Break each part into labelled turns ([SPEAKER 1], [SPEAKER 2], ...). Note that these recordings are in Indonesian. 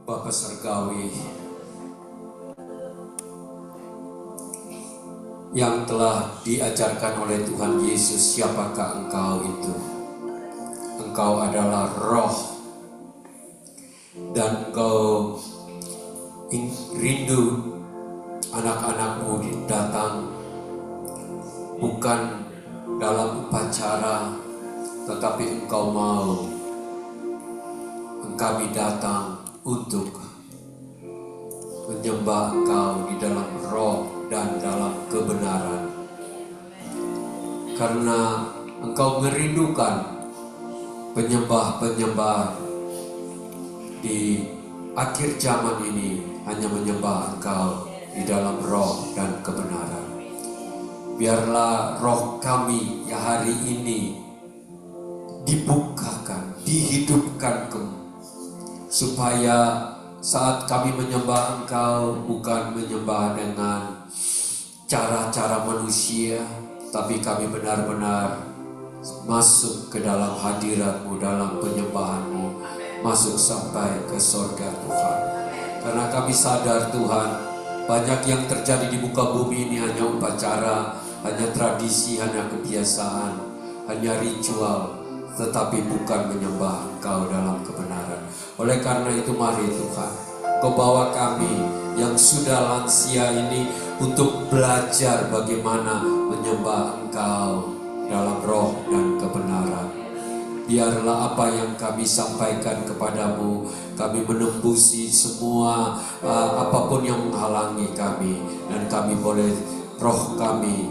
[SPEAKER 1] Bapa Surgawi yang telah diajarkan oleh Tuhan Yesus, siapakah Engkau itu? Engkau adalah Roh, dan Engkau rindu anak-anak-Mu datang bukan dalam upacara, tetapi Engkau mau kami datang untuk menyembah Engkau di dalam roh dan dalam kebenaran. Karena Engkau merindukan penyembah-penyembah di akhir zaman ini hanya menyembah Engkau di dalam roh dan kebenaran. Biarlah roh kami ya hari ini dibukakan, dihidupkan kembali, supaya saat kami menyembah Engkau bukan menyembah dengan cara-cara manusia, tapi kami benar-benar masuk ke dalam hadirat-Mu, dalam penyembahan-Mu, masuk sampai ke surga Tuhan. Karena kami sadar Tuhan, banyak yang terjadi di muka bumi ini hanya upacara, hanya tradisi, hanya kebiasaan, hanya ritual, tetapi bukan menyembah Engkau dalam kebenaran. Oleh karena itu mari Tuhan, Kau bawa kami yang sudah lansia ini untuk belajar bagaimana menyembah Engkau dalam roh dan kebenaran. Biarlah apa yang kami sampaikan kepadamu, kami menembusi semua apapun yang menghalangi kami, dan kami boleh roh kami,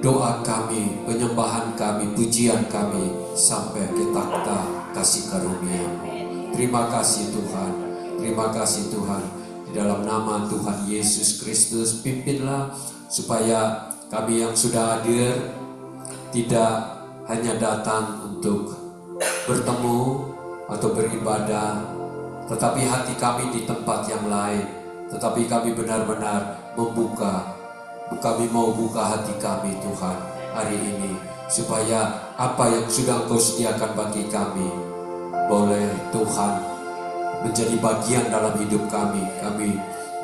[SPEAKER 1] doa kami, penyembahan kami, pujian kami sampai ke takhta kasih karunia-Mu. Terima kasih Tuhan, terima kasih Tuhan. Di dalam nama Tuhan Yesus Kristus, pimpinlah supaya kami yang sudah hadir tidak hanya datang untuk bertemu atau beribadah, tetapi hati kami di tempat yang lain. Tetapi kami benar-benar membuka, kami mau buka hati kami Tuhan hari ini, supaya apa yang sudah Engkau sediakan bagi kami boleh Tuhan menjadi bagian dalam hidup kami. Kami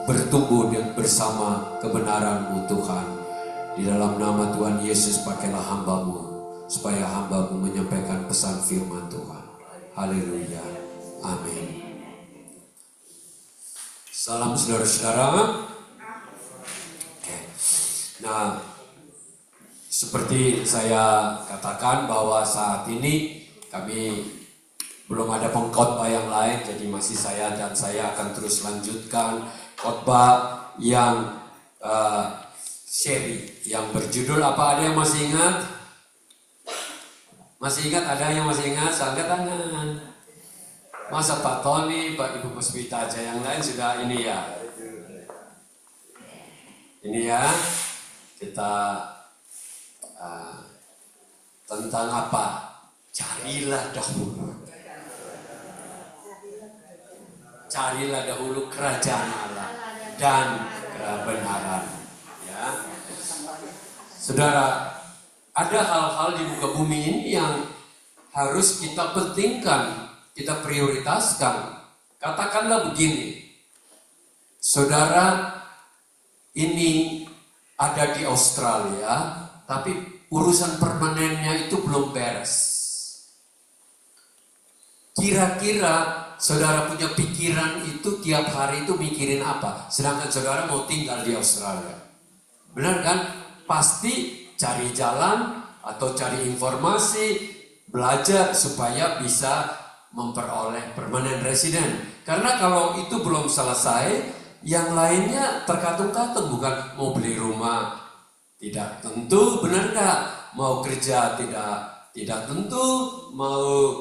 [SPEAKER 1] bertumbuh bersama kebenaran-Mu Tuhan. Di dalam nama Tuhan Yesus, pakailah hamba-Mu supaya hamba-Mu menyampaikan pesan firman Tuhan. Haleluya, amin. Salam saudara-saudara. Nah, seperti saya katakan bahwa saat ini kami belum ada pengkhotbah yang lain, jadi masih saya akan terus lanjutkan khotbah yang seri yang berjudul apa? Ada yang masih ingat? Masih ingat? Ada yang masih ingat? Angkat tangan. Masa Pak Tony, Pak Ibu Puspita aja, yang lain sudah ini ya? Ini ya. Kita tentang apa? Carilah dahulu kerajaan Allah dan kebenaran. Ya, saudara, ada hal-hal di muka bumi ini yang harus kita pentingkan, kita prioritaskan. Katakanlah begini, saudara, ini ada di Australia, tapi urusan permanennya itu belum beres. Kira-kira saudara punya pikiran itu tiap hari itu mikirin apa? Sedangkan saudara mau tinggal di Australia. Benar kan? Pasti cari jalan atau cari informasi, belajar supaya bisa memperoleh permanent resident. Karena kalau itu belum selesai, yang lainnya terkatung-katung, bukan mau beli rumah tidak tentu, benar nggak? Mau kerja tidak tentu, mau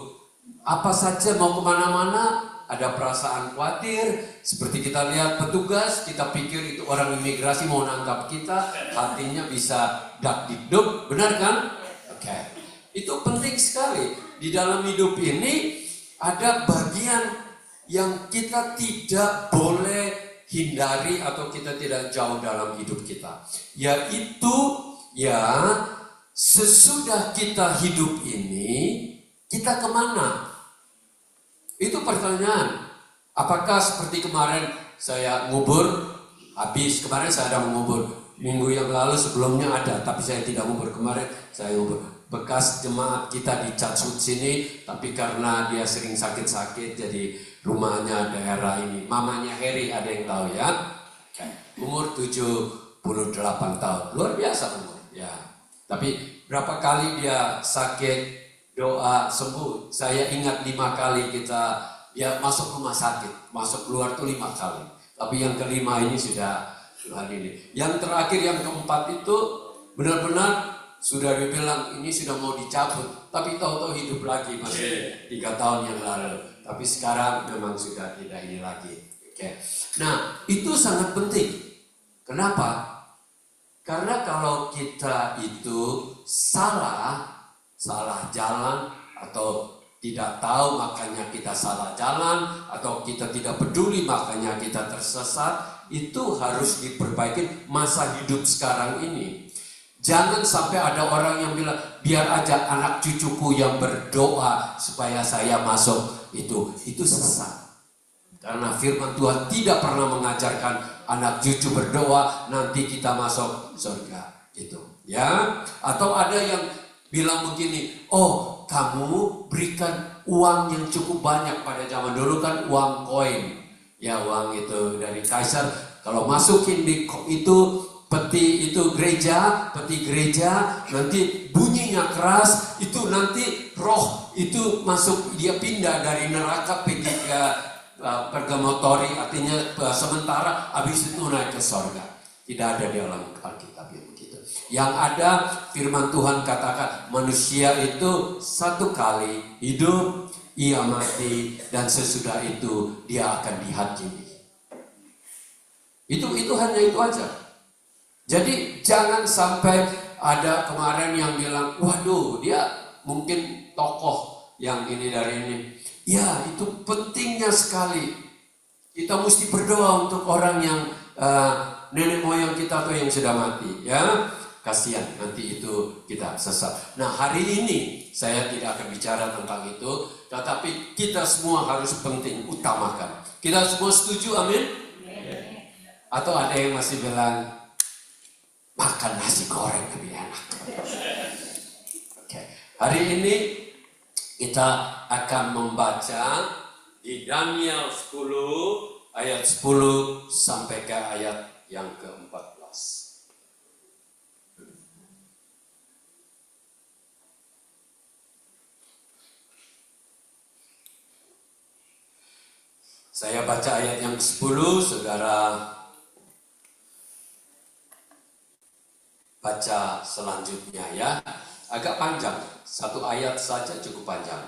[SPEAKER 1] apa saja, mau kemana-mana ada perasaan khawatir. Seperti kita lihat petugas, kita pikir itu orang imigrasi mau nangkap kita, hatinya bisa dak-dikduk, benar kan? Oke. Itu penting sekali. Di dalam hidup ini ada bagian yang kita tidak boleh hindari atau kita tidak jauh dalam hidup kita, yaitu sesudah kita hidup ini kita kemana? Itu pertanyaan. Apakah seperti kemarin saya ngubur, habis kemarin saya ada mengubur. Minggu yang lalu sebelumnya ada, tapi saya tidak ngubur. Kemarin saya ngubur. Bekas jemaat kita di Catsut sini, tapi karena dia sering sakit-sakit, jadi rumahnya daerah ini. Mamanya Heri ada yang tahu ya? Umur 78 tahun, luar biasa umur. Ya. Tapi berapa kali dia sakit, doa sembuh. Saya ingat 5 kali dia masuk rumah sakit, masuk keluar tuh 5 kali. Tapi yang kelima ini sudah Tuhan ini. Yang terakhir yang keempat itu benar-benar sudah dibilang ini sudah mau dicabut, tapi tahu-tahu hidup lagi masih 3 tahun yang lalu. Tapi sekarang memang sudah tidak ini lagi. Oke. Nah itu sangat penting. Kenapa? Karena kalau kita itu salah jalan atau tidak tahu makanya kita salah jalan atau kita tidak peduli makanya kita tersesat, itu harus diperbaiki masa hidup sekarang ini. Jangan sampai ada orang yang bilang biar aja anak cucuku yang berdoa supaya saya masuk, itu sesat. Karena firman Tuhan tidak pernah mengajarkan anak cucu berdoa nanti kita masuk surga gitu ya. Atau ada yang bilang begini, oh kamu berikan uang yang cukup banyak. Pada zaman dulu kan uang koin ya, uang itu dari kaisar, kalau masukin di itu peti gereja nanti bunyinya keras, itu nanti roh itu masuk, dia pindah dari neraka pergi ke purgatory, artinya sementara, habis itu naik ke sorga. Tidak ada di dalam Alkitab yang begitu. Yang ada firman Tuhan katakan manusia itu satu kali hidup, ia mati, dan sesudah itu dia akan dihakimi. Itu hanya itu aja. Jadi jangan sampai ada kemarin yang bilang, waduh dia mungkin tokoh yang ini dari ini. Ya itu pentingnya sekali. Kita mesti berdoa untuk orang yang nenek moyang kita atau yang sudah mati. Ya, kasihan nanti itu kita sesat. Nah hari ini saya tidak akan bicara tentang itu, tetapi kita semua harus penting utamakan. Kita semua setuju, amin? Atau ada yang masih bilang makan nasi goreng lebih enak. Oke. Hari ini kita akan membaca di Daniel 10 ayat 10 sampai ke ayat yang ke-14. Saya baca ayat yang ke-10, saudara baca selanjutnya ya. Agak panjang, satu ayat saja cukup panjang.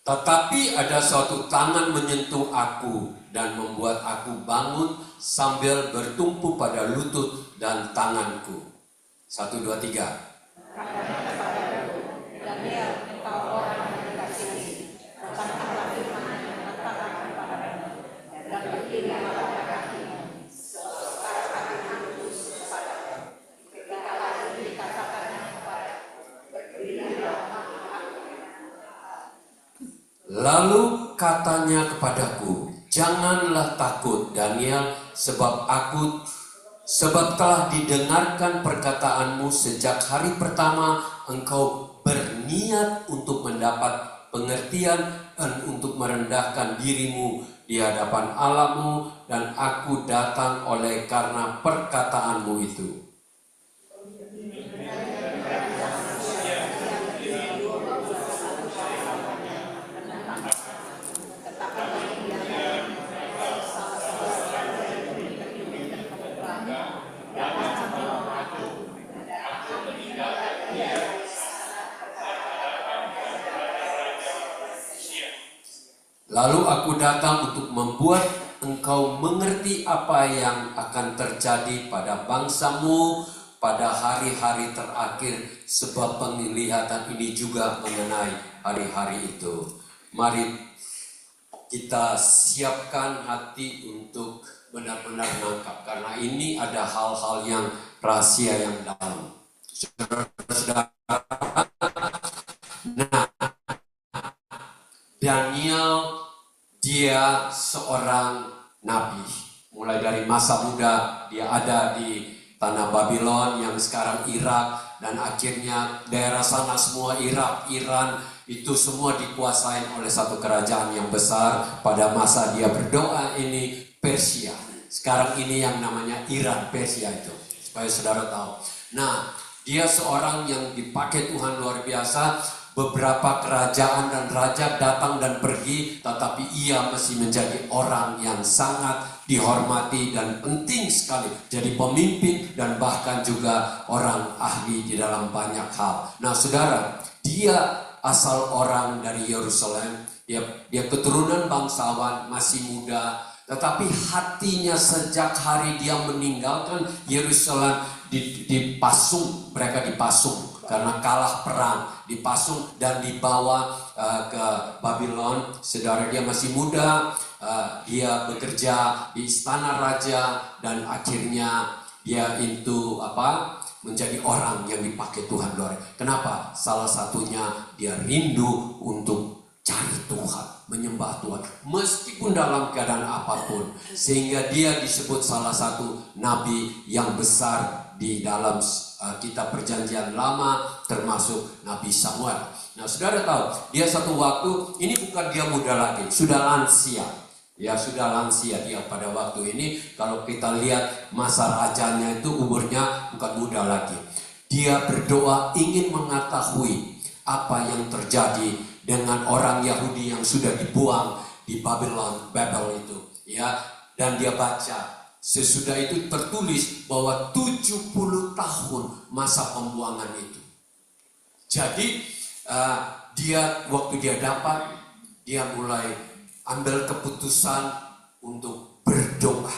[SPEAKER 1] Tetapi ada suatu tangan menyentuh aku dan membuat aku bangun sambil bertumpu pada lutut dan tanganku. 1, 2, 3. Lalu katanya kepadaku, janganlah takut Daniel, sebab telah didengarkan perkataanmu sejak hari pertama engkau berniat untuk mendapat pengertian dan untuk merendahkan dirimu di hadapan Allahmu, dan aku datang oleh karena perkataanmu itu. Lalu aku datang untuk membuat engkau mengerti apa yang akan terjadi pada bangsamu pada hari-hari terakhir, sebab penglihatan ini juga mengenai hari-hari itu. Mari kita siapkan hati untuk benar-benar menangkap, karena ini ada hal-hal yang rahasia yang dalam. Saudara-saudara, nah, Daniel Dia seorang nabi. Mulai dari masa muda dia ada di tanah Babylon yang sekarang Irak, dan akhirnya daerah sana semua Irak, Iran itu semua dikuasai oleh satu kerajaan yang besar. Pada masa dia berdoa ini Persia. Sekarang ini yang namanya Iran, Persia itu. Supaya saudara tahu. Nah, dia seorang yang dipakai Tuhan luar biasa. Beberapa kerajaan dan raja datang dan pergi, tetapi ia masih menjadi orang yang sangat dihormati dan penting sekali. Jadi pemimpin dan bahkan juga orang ahli di dalam banyak hal. Nah saudara, dia asal orang dari Yerusalem. Dia keturunan bangsawan, masih muda. Tetapi hatinya sejak hari dia meninggalkan Yerusalem dipasung, mereka dipasung. Karena kalah perang, dipasung dan dibawa ke Babylon. Saudara, dia masih muda, dia bekerja di istana raja, dan akhirnya dia menjadi orang yang dipakai Tuhan. Kenapa? Salah satunya dia rindu untuk cari Tuhan, menyembah Tuhan, meskipun dalam keadaan apapun. Sehingga dia disebut salah satu nabi yang besar di dalam kitab Perjanjian Lama, termasuk Nabi Samuel. Nah saudara tahu, dia satu waktu, ini bukan dia muda lagi, sudah lansia. Ya sudah lansia dia pada waktu ini. Kalau kita lihat masa rajanya itu umurnya bukan muda lagi. Dia berdoa ingin mengetahui apa yang terjadi dengan orang Yahudi yang sudah dibuang di Babel itu. Ya, dan dia baca. Sesudah itu tertulis bahwa 70 tahun masa pembuangan itu. Jadi waktu dia dapat, dia mulai ambil keputusan untuk berdoa.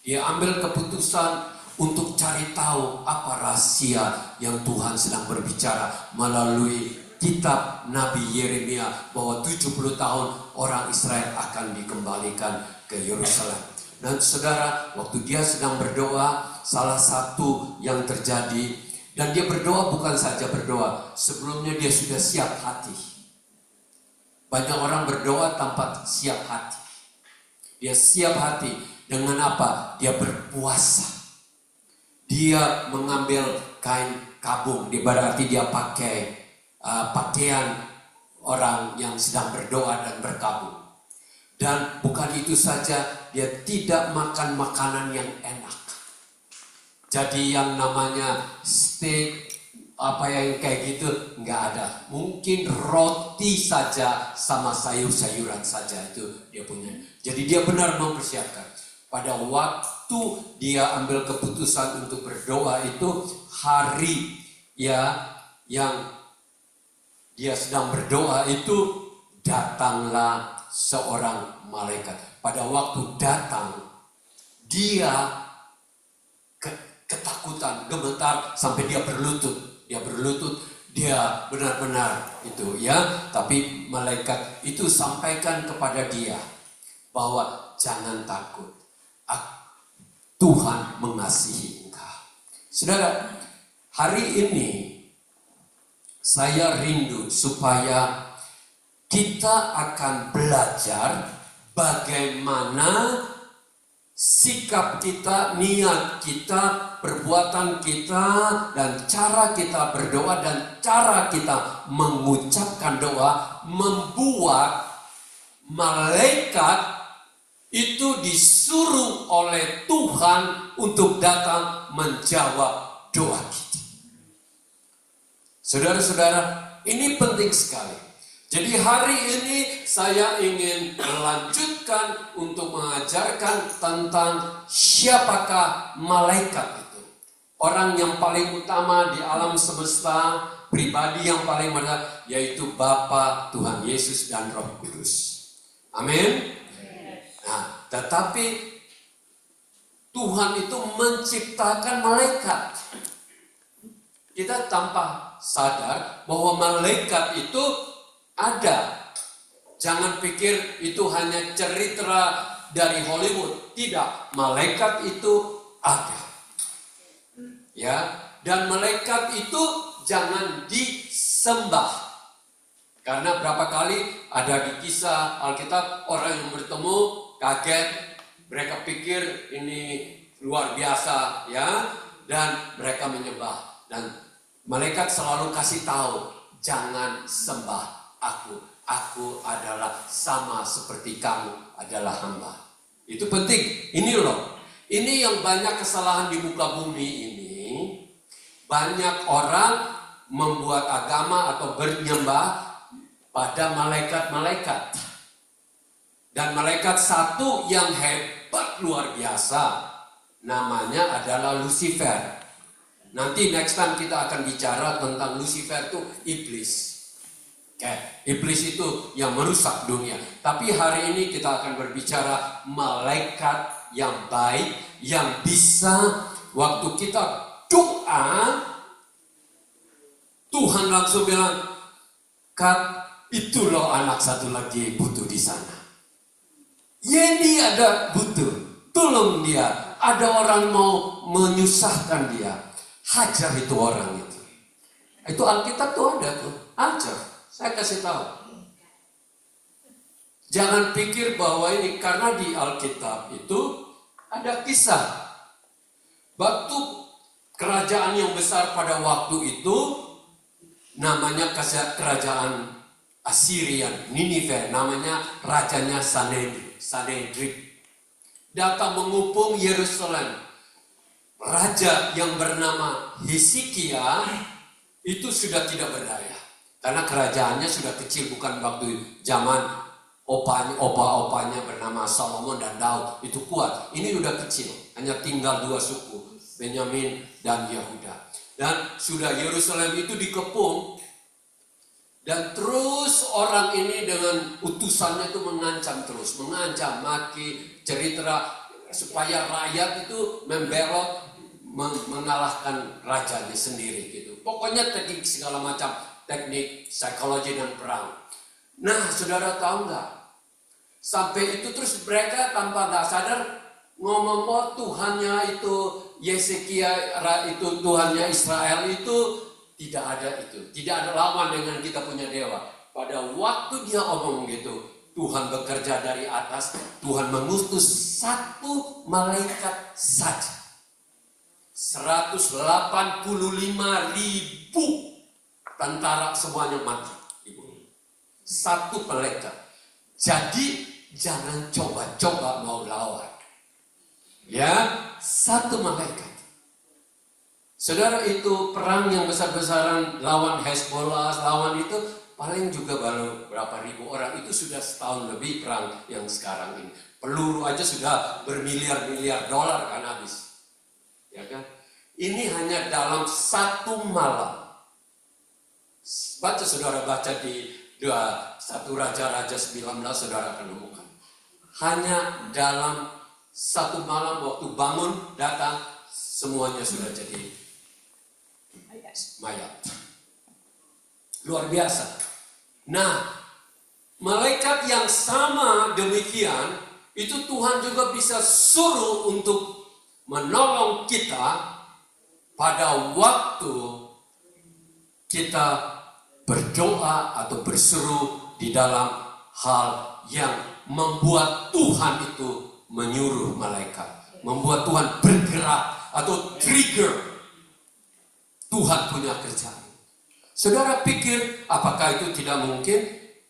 [SPEAKER 1] Dia ambil keputusan untuk cari tahu apa rahasia yang Tuhan sedang berbicara melalui kitab Nabi Yeremia, bahwa 70 tahun orang Israel akan dikembalikan ke Yerusalem. Dan saudara, waktu dia sedang berdoa, salah satu yang terjadi, dan dia berdoa bukan saja berdoa, sebelumnya dia sudah siap hati. Banyak orang berdoa tanpa siap hati. Dia siap hati dengan apa? Dia berpuasa. Dia mengambil kain kabung, berarti dia pakai pakaian orang yang sedang berdoa dan berkabung. Dan bukan itu saja, dia tidak makan makanan yang enak. Jadi yang namanya steak, yang kayak gitu, nggak ada. Mungkin roti saja sama sayur-sayuran saja itu dia punya. Jadi dia benar mempersiapkan. Pada waktu dia ambil keputusan untuk berdoa itu, hari yang dia sedang berdoa itu, datanglah seorang malaikat. Pada waktu datang, dia ketakutan, gemetar sampai dia berlutut. Dia benar-benar itu ya. Tapi malaikat itu sampaikan kepada dia bahwa jangan takut, Tuhan mengasihi engkau. Saudara, hari ini saya rindu supaya kita akan belajar bagaimana sikap kita, niat kita, perbuatan kita, dan cara kita berdoa dan cara kita mengucapkan doa membuat malaikat itu disuruh oleh Tuhan untuk datang menjawab doa kita. Saudara-saudara, ini penting sekali. Jadi hari ini saya ingin melanjutkan untuk mengajarkan tentang siapakah malaikat itu. Orang yang paling utama di alam semesta, pribadi yang paling benar, yaitu Bapa, Tuhan Yesus dan Roh Kudus. Amin. Nah, tetapi Tuhan itu menciptakan malaikat. Kita tanpa sadar bahwa malaikat itu ada. Jangan pikir itu hanya cerita dari Hollywood. Tidak, malaikat itu ada. Ya, dan malaikat itu jangan disembah. Karena berapa kali ada di kisah Alkitab orang yang bertemu kaget, mereka pikir ini luar biasa ya, dan mereka menyembah. Dan malaikat selalu kasih tahu, jangan sembah aku adalah sama seperti kamu adalah hamba. Itu penting, ini loh. Ini yang banyak kesalahan di muka bumi ini. Banyak orang membuat agama atau bernyembah pada malaikat-malaikat. Dan malaikat satu yang hebat luar biasa, namanya adalah Lucifer. Nanti next time kita akan bicara tentang Lucifer itu iblis. Iblis itu yang merusak dunia. Tapi hari ini kita akan berbicara malaikat yang baik, yang bisa waktu kita doa, Tuhan langsung bilang, Kat, itu loh anak satu lagi butuh di sana. Yeni ada butuh, tolong dia. Ada orang mau menyusahkan dia, hajar itu orang itu. Itu Alkitab tuh ada tuh, hajar. Saya kasih tahu. Jangan pikir bahwa ini karena di Alkitab itu ada kisah. Waktu kerajaan yang besar pada waktu itu namanya kerajaan Assyrian, Ninive, namanya rajanya Sanhedrin. Datang mengepung Yerusalem. Raja yang bernama Hezekia itu sudah tidak berdaya. Karena kerajaannya sudah kecil, bukan waktu zaman opa-opanya bernama Solomon dan Daud. Itu kuat, ini udah kecil. Hanya tinggal 2 suku, Benyamin dan Yehuda. Dan sudah Yerusalem itu dikepung. Dan terus orang ini dengan utusannya itu mengancam terus. Mengancam, maki, cerita supaya rakyat itu membelot, mengalahkan rajanya sendiri gitu. Pokoknya teknik segala macam, teknik psikologi dan perang. Nah, saudara tahu nggak? Sampai itu terus mereka tanpa nggak sadar ngomong, oh Tuhannya itu Hezekia, itu Tuhannya Israel itu tidak ada itu. Tidak ada lawan dengan kita punya dewa. Pada waktu dia omong gitu, Tuhan bekerja dari atas, Tuhan mengutus 1 malaikat saja. 185.000 tentara semuanya mati. 1 malaikat. Jadi jangan coba-coba mau lawan. Ya, 1 malaikat. Saudara, itu perang yang besar-besaran lawan Hezbollah, lawan itu paling juga baru berapa ribu orang. Itu sudah setahun lebih perang yang sekarang ini. Peluru aja sudah bermiliar-miliar dolar kan habis. Ya kan? Ini hanya dalam 1 malam. Saudara baca di 1 Raja-Raja 19, saudara akan menemukan. Hanya dalam 1 malam waktu bangun datang, semuanya sudah jadi mayat. Luar biasa. Nah, malaikat yang sama demikian, itu Tuhan juga bisa suruh untuk menolong kita pada waktu kita berdoa atau berseru di dalam hal yang membuat Tuhan itu menyuruh malaikat. Membuat Tuhan bergerak atau trigger. Tuhan punya kerjaan. Saudara pikir apakah itu tidak mungkin?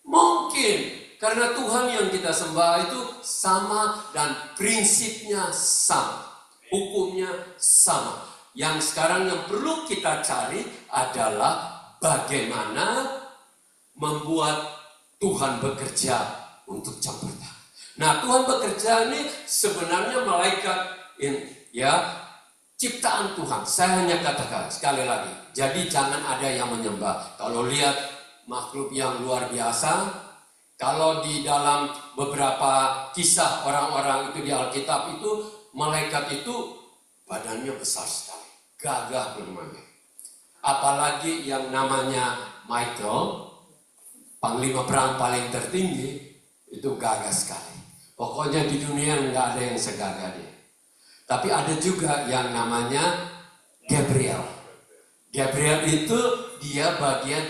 [SPEAKER 1] Mungkin. Karena Tuhan yang kita sembah itu sama dan prinsipnya sama. Hukumnya sama. Yang sekarang yang perlu kita cari adalah bagaimana membuat Tuhan bekerja untuk campur tangan. Nah, Tuhan bekerja ini sebenarnya malaikat ini, ya, ciptaan Tuhan. Saya hanya katakan sekali lagi. Jadi jangan ada yang menyembah. Kalau lihat makhluk yang luar biasa, kalau di dalam beberapa kisah orang-orang itu di Alkitab itu, malaikat itu badannya besar sekali, gagah namanya. Apalagi yang namanya Michael, panglima perang paling tertinggi, itu gagah sekali. Pokoknya di dunia nggak ada yang segagah dia. Tapi ada juga yang namanya Gabriel. Gabriel itu dia bagian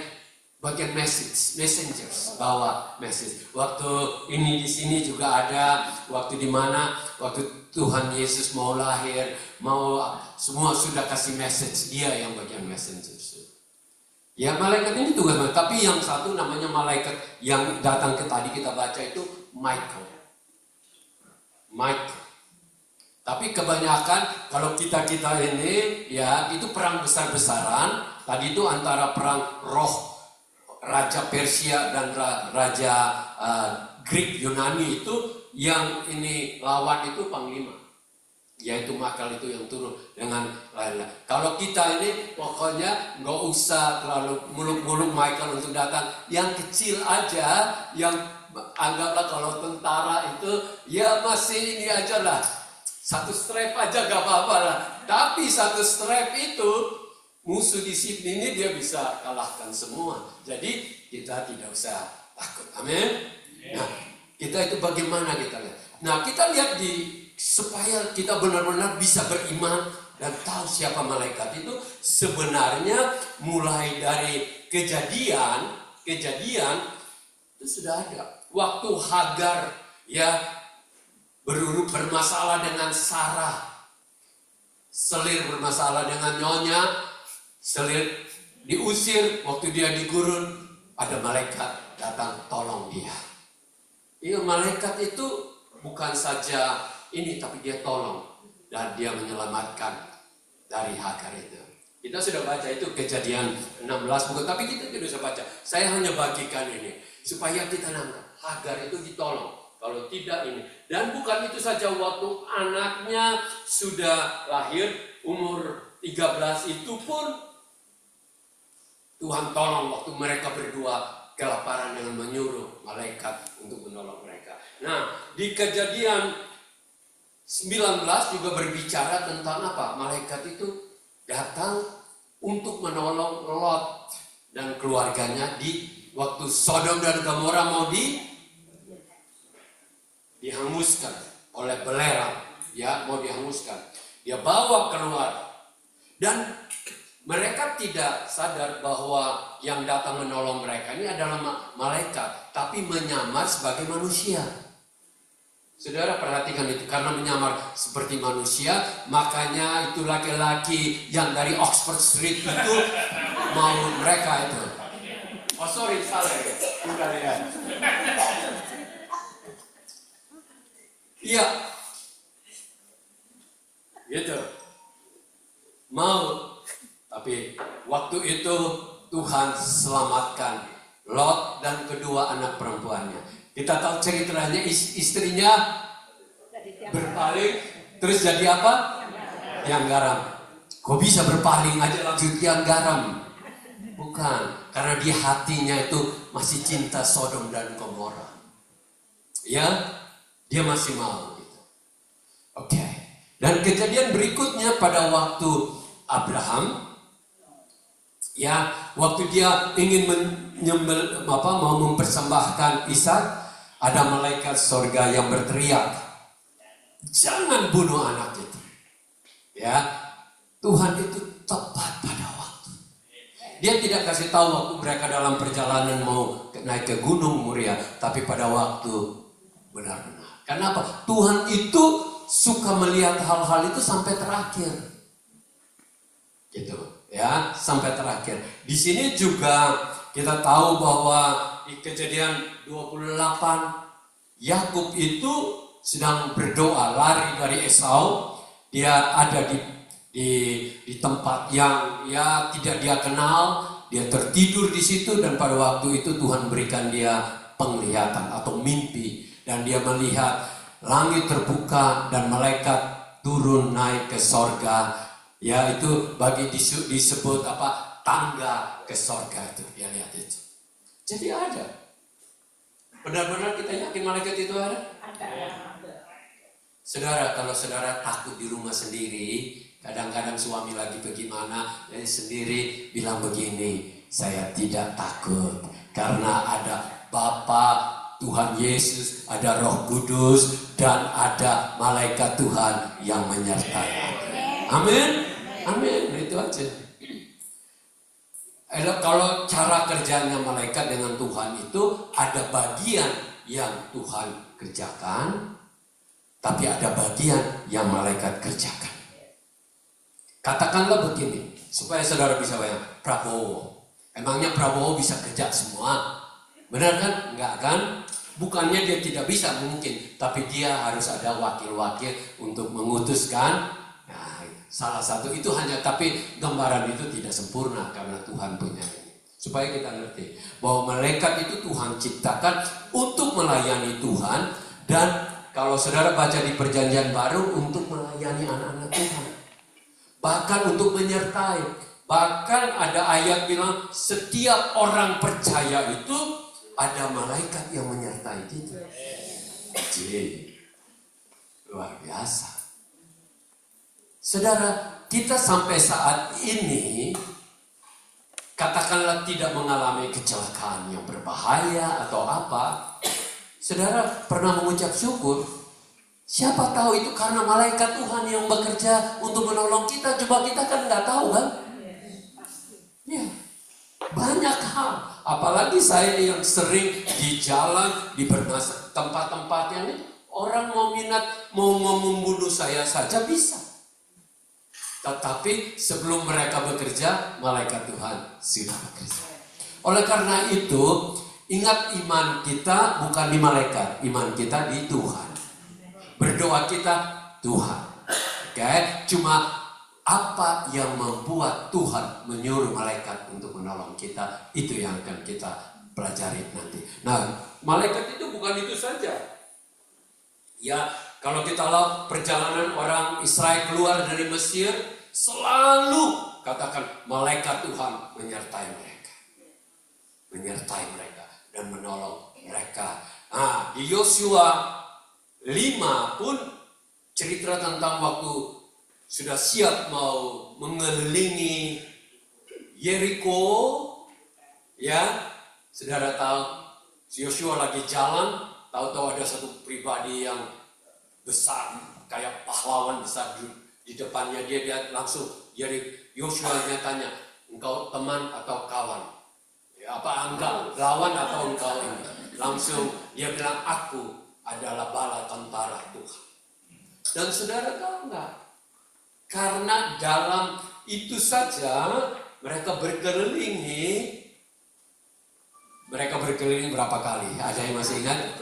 [SPEAKER 1] bagian messengers, bawa message. Waktu ini di sini juga ada, waktu di mana waktu Tuhan Yesus mau lahir, mau semua sudah kasih message, dia yang bagian messengers. Ya malaikat ini tugas, tapi yang satu namanya malaikat yang datang ke tadi kita baca itu Michael. Tapi kebanyakan kalau kita ini ya itu perang besar-besaran. Tadi itu antara perang roh Raja Persia dan Raja Greek Yunani itu, yang ini lawan itu panglima, yaitu Michael itu yang turun dengan lain-lain. Kalau kita ini pokoknya nggak usah terlalu muluk-muluk Michael untuk datang, yang kecil aja, yang anggaplah kalau tentara itu ya masih ini aja lah, satu strap aja gak apa-apa lah. Tapi satu strap itu musuh di sini ini dia bisa kalahkan semua. Jadi kita tidak usah takut. Amin. Nah, kita itu bagaimana kita lihat. Nah, kita lihat supaya kita benar-benar bisa beriman dan tahu siapa malaikat itu, sebenarnya mulai dari kejadian itu sudah ada. Waktu Hagar ya bermasalah dengan Sarah, Selir bermasalah dengan nyonya, Selir diusir, waktu dia di gurun, ada malaikat datang tolong dia. Iya, malaikat itu bukan saja ini, tapi dia tolong dan dia menyelamatkan dari Hagar itu. Kita sudah baca itu Kejadian 16 buku, tapi kita tidak usah baca. Saya hanya bagikan ini supaya kita nangkap Hagar itu ditolong. Kalau tidak ini, dan bukan itu saja, waktu anaknya sudah lahir umur 13 itu pun Tuhan tolong waktu mereka berdua kelaparan dengan menyuruh malaikat untuk menolong mereka. Nah, di Kejadian 19 juga berbicara tentang apa? Malaikat itu datang untuk menolong Lot dan keluarganya di waktu Sodom dan Gomora mau dihanguskan oleh belerang, ya mau dihanguskan. Dia bawa keluar dan mereka tidak sadar bahwa yang datang menolong mereka ini adalah malaikat, tapi menyamar sebagai manusia. Saudara perhatikan itu, karena menyamar seperti manusia, makanya itu laki-laki yang dari Oxford Street itu mau mereka itu. Oh sorry, salah ya. Bukan ya. Iya. Gitu. Mau. Tapi waktu itu Tuhan selamatkan Lot dan kedua anak perempuannya. Kita tahu ceritanya, istrinya berpaling terus jadi apa? Yang garam. Kok bisa berpaling aja langsung yang garam? Bukan, karena di hatinya itu masih cinta Sodom dan Gomora. Ya, dia masih mau gitu. Oke. Dan kejadian berikutnya pada waktu Abraham, ya, waktu dia ingin mau mempersembahkan Ishak, ada malaikat sorga yang berteriak, jangan bunuh anak itu. Ya, Tuhan itu tepat pada waktu. Dia tidak kasih tahu waktu mereka dalam perjalanan mau naik ke Gunung Muria, tapi pada waktu benar-benar. Kenapa? Tuhan itu suka melihat hal-hal itu sampai terakhir. Gitu. Ya, sampai terakhir. Di sini juga kita tahu bahwa di Kejadian 28 Yakub itu sedang berdoa lari dari Esau. Dia ada di tempat yang ya tidak dia kenal, dia tertidur di situ, dan pada waktu itu Tuhan berikan dia penglihatan atau mimpi, dan dia melihat langit terbuka dan malaikat turun naik ke sorga. Ya, itu bagi disebut apa? Tangga ke sorga itu. Dia lihat itu. Jadi ada. Benar-benar kita yakin malaikat itu ada? Ada. Saudara, kalau saudara takut di rumah sendiri, kadang-kadang suami lagi bagaimana, jadi sendiri bilang begini, saya tidak takut karena ada Bapa Tuhan Yesus, ada Roh Kudus, dan ada malaikat Tuhan yang menyertai. Amin. Amin. Itu aja. Kalau cara kerjanya malaikat dengan Tuhan itu ada bagian yang Tuhan kerjakan, tapi ada bagian yang malaikat kerjakan. Katakanlah begini, supaya saudara bisa bayang, Prabowo. Emangnya Prabowo bisa kerja semua? Benar kan? Enggak kan? Bukannya dia tidak bisa mungkin, tapi dia harus ada wakil-wakil untuk mengutuskan. Nah, salah satu itu hanya, tapi gambaran itu tidak sempurna karena Tuhan punya ini. Supaya kita ngerti bahwa malaikat itu Tuhan ciptakan untuk melayani Tuhan, dan kalau saudara baca di Perjanjian Baru untuk melayani anak-anak Tuhan. Bahkan untuk menyertai. Bahkan ada ayat bilang setiap orang percaya itu ada malaikat yang menyertai kita. Jadi, luar biasa. Saudara, kita sampai saat ini katakanlah tidak mengalami kecelakaan yang berbahaya atau apa. Saudara pernah mengucap syukur? Siapa tahu itu karena malaikat Tuhan yang bekerja untuk menolong kita. Coba kita kan nggak tahu kan? Ya, banyak hal. Apalagi saya yang sering di jalan, di tempat-tempat yang orang mau minat, mau membunuh saya saja bisa. Tetapi sebelum mereka bekerja, malaikat Tuhan sudah bekerja. Oleh karena itu, ingat iman kita bukan di malaikat, iman kita di Tuhan. Berdoa kita Tuhan. Oke, cuma apa yang membuat Tuhan menyuruh malaikat untuk menolong kita, itu yang akan kita pelajari nanti. Nah, malaikat itu bukan itu saja. Ya, kalau kita lihat perjalanan orang Israel keluar dari Mesir, selalu katakan malaikat Tuhan menyertai mereka. Menyertai mereka dan menolong mereka. Nah, di Yosua 5 pun cerita tentang waktu sudah siap mau mengelilingi Yeriko, ya, saudara tahu, Yosua lagi jalan, tahu-tahu ada satu pribadi yang besar, kayak pahlawan besar di depannya dia langsung, Yosua tanya, engkau teman atau kawan? Ya, apa enggak, lawan atau engkau ini? Langsung dia bilang, aku adalah bala tentara Tuhan. Dan saudara tahu enggak? Karena dalam itu saja mereka berkeliling berapa kali? Ada yang masih ingat?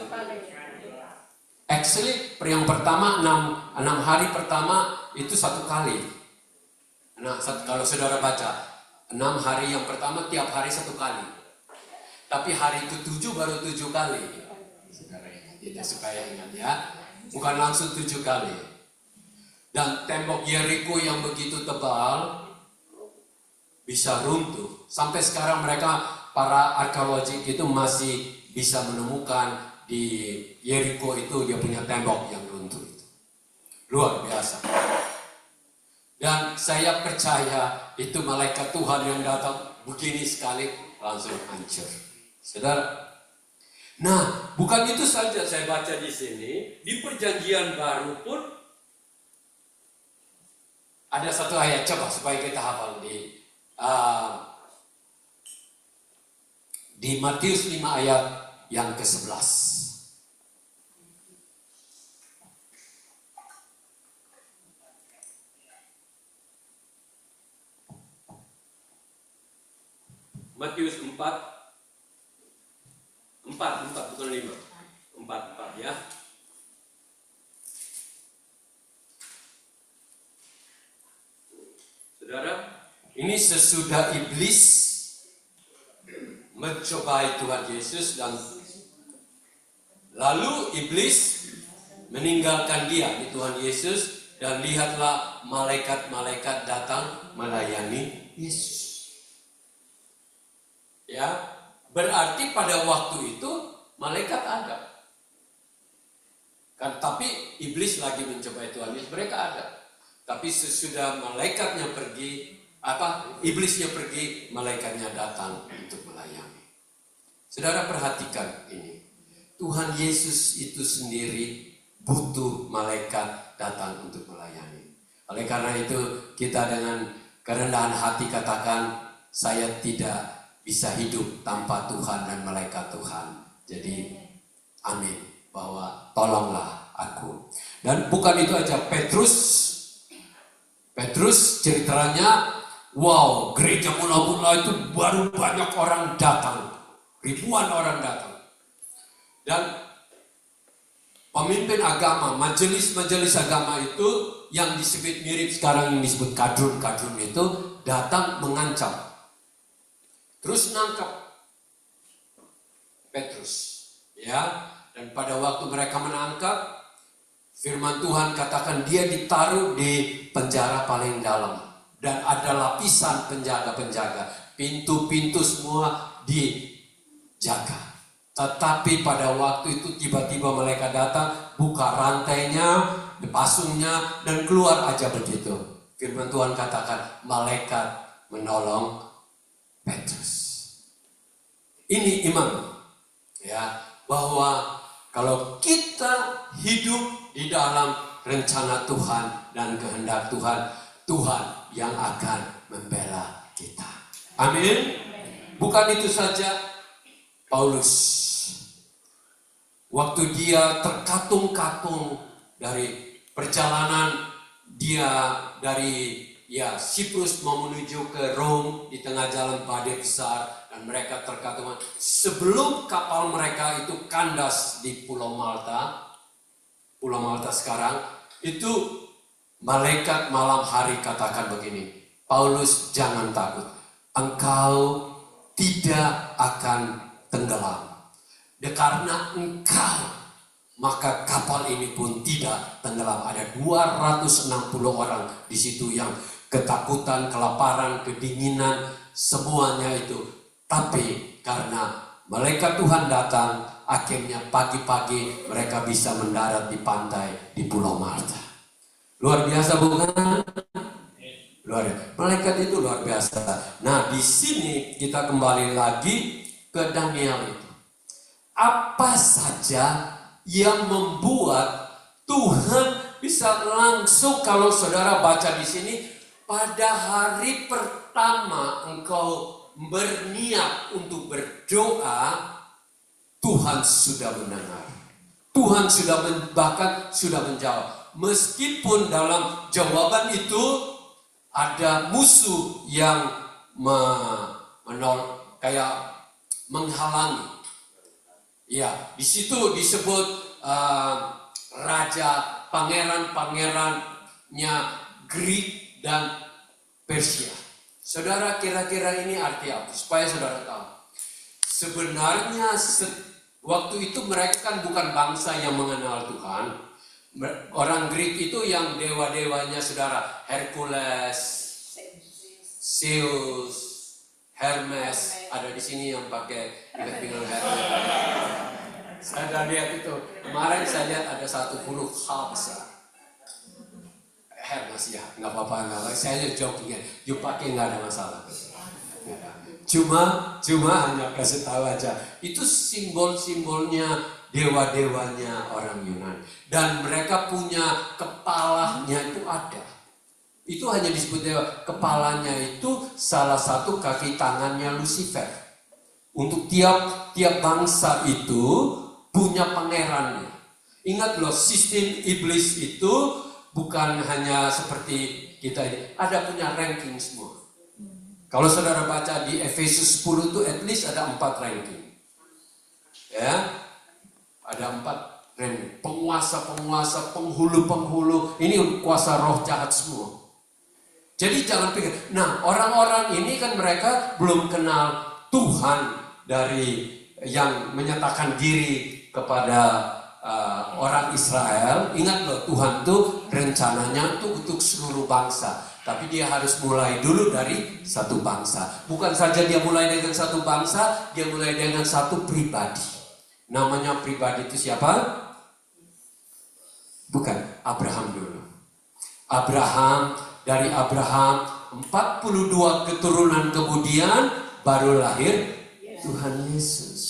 [SPEAKER 1] Actually, yang pertama 6 hari pertama itu 1 kali. Nah, kalau saudara baca 6 hari yang pertama tiap hari 1 kali. Tapi hari ke-7 baru 7 kali. Saudara ingat, itu supaya ingat ya. Bukan langsung 7 kali. Dan tembok Yeriko yang begitu tebal bisa runtuh. Sampai sekarang mereka, para arkeologi itu masih bisa menemukan di Yeriko itu dia punya tembok yang runtuh itu. Luar biasa. Dan saya percaya itu malaikat Tuhan yang datang begini sekali langsung hancur. Saudara. Nah, bukan itu saja saya baca di sini. Di Perjanjian Baru pun ada satu ayat, coba supaya kita hafal di Matius 5 ayat yang ke-11. Matius 4 bukan 5. 4 ya. Saudara, ini sesudah iblis mencobai Tuhan Yesus dan lalu iblis meninggalkan dia di Tuhan Yesus, dan lihatlah malaikat-malaikat datang melayani Yesus. Ya, berarti pada waktu itu malaikat ada. Kan, tapi iblis lagi mencobai Tuhan Yesus, mereka ada. Tapi sesudah malaikatnya pergi, iblisnya pergi, malaikatnya datang untuk melayani. Saudara perhatikan ini. Tuhan Yesus itu sendiri butuh malaikat datang untuk melayani. Oleh karena itu kita dengan kerendahan hati katakan, saya tidak bisa hidup tanpa Tuhan dan malaikat Tuhan. Jadi amin, bahwa tolonglah aku. Dan bukan itu aja, Petrus ceritanya, wow, gereja mula-mula itu baru banyak orang datang, ribuan orang datang. Dan pemimpin agama, majelis-majelis agama itu yang disebut mirip sekarang yang disebut kadrun itu datang mengancam. Terus nangkap Petrus, ya. Dan pada waktu mereka menangkap, firman Tuhan katakan dia ditaruh di penjara paling dalam dan ada lapisan penjaga-penjaga, pintu-pintu semua dijaga. Tetapi pada waktu itu tiba-tiba mereka datang, buka rantainya, pasungnya, dan keluar aja begitu. Firman Tuhan katakan, malaikat menolong Petrus. Ini iman, ya, bahwa kalau kita hidup di dalam rencana Tuhan dan kehendak Tuhan, Tuhan yang akan membela kita. Amin. Bukan itu saja, Paulus, waktu dia terkatung-katung dari perjalanan dia dari Siprus mau menuju ke Rom, di tengah jalan badai besar dan mereka terkatung. Sebelum kapal mereka itu kandas di Pulau Malta sekarang, itu malaikat malam hari katakan begini, Paulus jangan takut, engkau tidak akan tenggelam. Karena engkau, maka kapal ini pun tidak tenggelam. Ada 260 orang di situ yang ketakutan, kelaparan, kedinginan, semuanya itu. Tapi karena malaikat Tuhan datang, akhirnya pagi-pagi mereka bisa mendarat di pantai di Pulau Malta. Luar biasa bukan? Malaikat itu luar biasa. Nah, di sini kita kembali lagi ke Daniel itu. Apa saja yang membuat Tuhan bisa langsung, kalau saudara baca di sini, pada hari pertama engkau berniat untuk berdoa, Tuhan sudah mendengar. Tuhan bahkan sudah menjawab. Meskipun dalam jawaban itu ada musuh yang menghalangi. Ya, di situ disebut raja, pangeran-pangerannya Greek dan Persia. Saudara, kira-kira ini arti apa? Supaya saudara tahu. Sebenarnya waktu itu mereka kan bukan bangsa yang mengenal Tuhan. Orang Greek itu yang dewa-dewanya saudara, Hercules, Zeus, Hermes, ada di sini yang pakai tinggal Hermes. Saya sudah lihat itu. Kemarin saya lihat ada satu huruf H besar. Hermes ya, nggak apa-apa. Saya joking, you pakai nggak ada masalah. Cuma hanya kasih tahu aja. Itu simbol-simbolnya dewa-dewanya orang Yunani. Dan mereka punya kepalanya itu ada. Itu hanya disebut dewa. Kepalanya itu salah satu kaki tangannya Lucifer. Untuk tiap bangsa itu punya pangerannya. Ingat loh, sistem iblis itu bukan hanya seperti kita ini. Ada punya ranking semua. Kalau saudara baca di Efesus 10 itu at least ada 4 ranking. Ya, ada 4 ranking. Penguasa-penguasa, penghulu-penghulu. Ini kuasa roh jahat semua. Jadi jangan pikir, nah orang-orang ini kan mereka belum kenal Tuhan dari yang menyatakan diri kepada orang Israel. Ingat loh, Tuhan tuh rencananya tuh untuk seluruh bangsa. Tapi dia harus mulai dulu dari satu bangsa. Bukan saja dia mulai dengan satu bangsa, dia mulai dengan satu pribadi. Namanya pribadi itu siapa? Bukan, Abraham dulu. Dari Abraham 42 keturunan kemudian baru lahir Tuhan Yesus.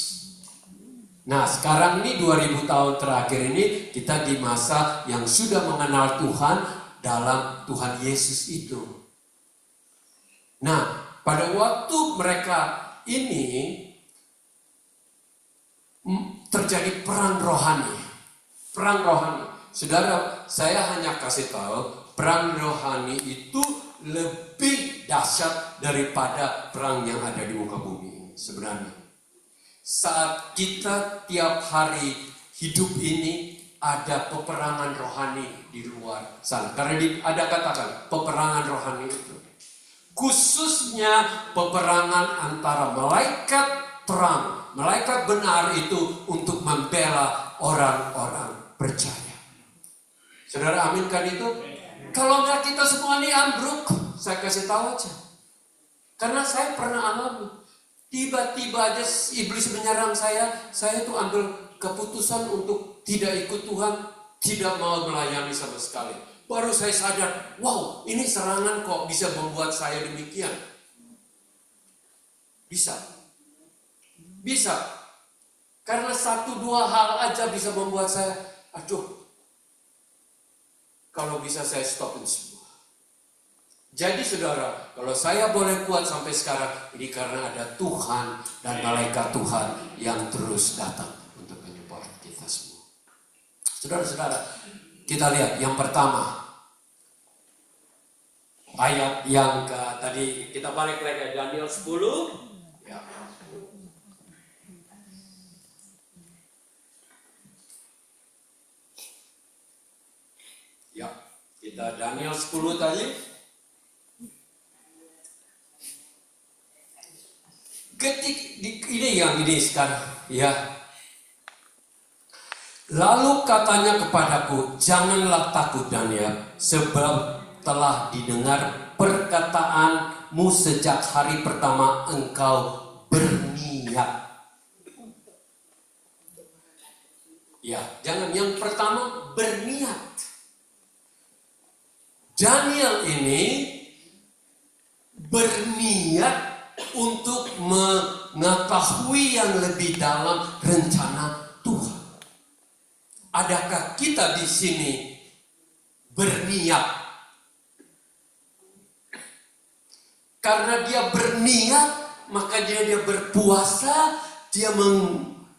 [SPEAKER 1] Nah, sekarang ini 2000 tahun terakhir ini kita di masa yang sudah mengenal Tuhan dalam Tuhan Yesus itu. Nah, Pada waktu mereka ini terjadi perang rohani. Perang rohani. Saudara, saya hanya kasih tahu, perang rohani itu lebih dahsyat daripada perang yang ada di muka bumi sebenarnya. Saat kita tiap hari hidup ini ada peperangan rohani di luar sana. Karena ada katakan peperangan rohani itu. Khususnya peperangan antara malaikat terang, malaikat benar itu untuk membela orang-orang percaya. Saudara aminkan itu? Kalau enggak kita semua ini ambruk, saya kasih tahu aja. Karena saya pernah alami. Tiba-tiba aja iblis menyerang saya tuh ambil keputusan untuk tidak ikut Tuhan, tidak mau melayani sama sekali. Baru saya sadar, wow, ini serangan kok bisa membuat saya demikian. Bisa. Karena 1-2 hal aja bisa membuat saya, aduh, kalau bisa saya stopin semua. Jadi saudara, kalau saya boleh kuat sampai sekarang, ini karena ada Tuhan dan malaikat Tuhan yang terus datang untuk menyupport kita semua. Saudara-saudara, kita lihat yang pertama. Ayat yang tadi kita balik lagi Daniel 10. Ya. Ya, kita Daniel 10 tadi. Ini sekarang, ya. Lalu katanya kepadaku, janganlah takut Daniel, sebab telah didengar perkataanmu sejak hari pertama engkau berniat. Ya, jangan yang pertama berniat. Daniel ini berniat untuk mengetahui yang lebih dalam rencana Tuhan. Adakah kita di sini berniat? Karena dia berniat, maka dia berpuasa, dia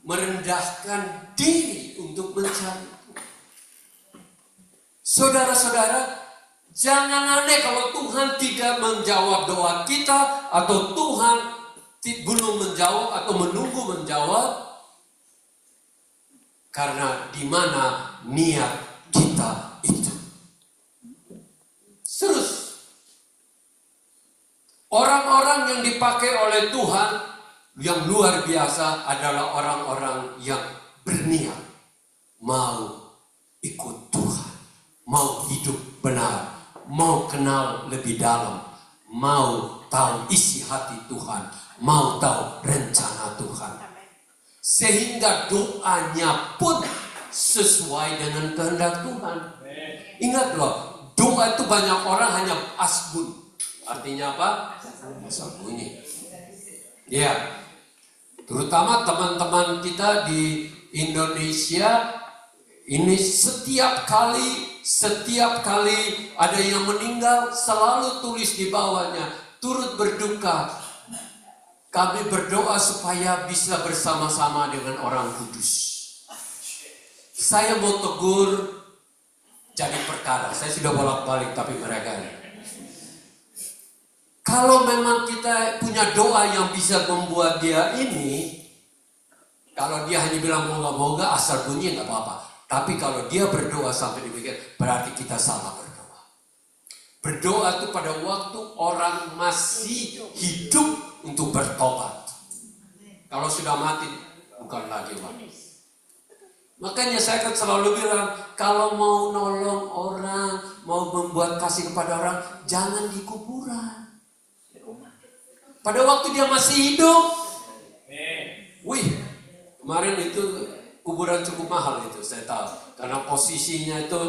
[SPEAKER 1] merendahkan diri untuk mencari. Saudara-saudara, jangan aneh kalau Tuhan tidak menjawab doa kita, atau Tuhan belum menjawab atau menunggu menjawab. Karena di mana niat kita itu. Terus, orang-orang yang dipakai oleh Tuhan yang luar biasa adalah orang-orang yang berniat mau ikut Tuhan, mau hidup benar, mau kenal lebih dalam, mau tahu isi hati Tuhan, mau tahu rencana Tuhan. Sehingga doanya pun sesuai dengan kehendak Tuhan. Ingat loh, doa itu banyak orang hanya asbun. Artinya apa? Asal bunyi. Ya, terutama teman-teman kita di Indonesia ini setiap kali ada yang meninggal selalu tulis di bawahnya turut berduka. Kami berdoa supaya bisa bersama-sama dengan orang kudus. Saya mau tegur jadi perkara. Saya sudah bolak-balik tapi mereka kalau memang kita punya doa yang bisa membuat dia ini, kalau dia hanya bilang moga-moga asal bunyi nggak apa-apa. Tapi kalau dia berdoa sampai demikian, berarti kita salah berdoa. Berdoa itu pada waktu orang masih hidup untuk bertobat. Kalau sudah mati, bukan lagi mati. Makanya saya kan selalu bilang, kalau mau nolong orang, mau membuat kasih kepada orang, jangan di kuburan. Pada waktu dia masih hidup. Wih, kemarin itu kuburan cukup mahal itu, saya tahu. Karena posisinya itu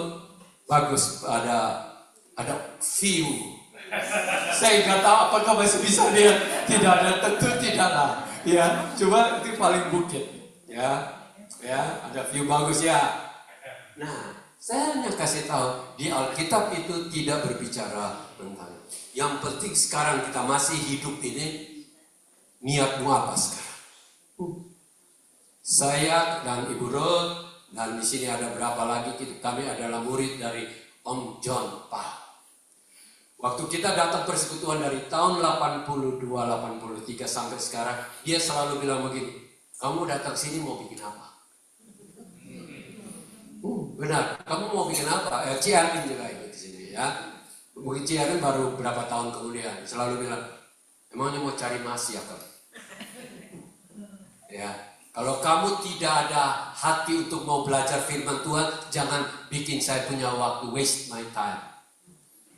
[SPEAKER 1] bagus, ada view. Saya nggak tahu apakah masih bisa lihat. Tidak ada, tentu tidak lah. Ya, coba itu paling bukit. Ya, ada view bagus ya. Nah, saya hanya kasih tahu di Alkitab itu tidak berbicara tentang. Yang penting sekarang kita masih hidup ini, niatmu apa sekarang? Saya dan Ibu Ruth, dan di sini ada berapa lagi, kami adalah murid dari Om John Pak. Waktu kita datang persekutuan dari tahun 82-83 sampai sekarang, dia selalu bilang begini, kamu datang sini mau bikin apa? Benar, kamu mau bikin apa? Ciarin juga ini di sini ya. Mungkin Ciarin baru berapa tahun kemudian selalu bilang, emangnya mau cari mas ya kan? Ya, kalau kamu tidak ada hati untuk mau belajar firman Tuhan, jangan bikin saya punya waktu, waste my time.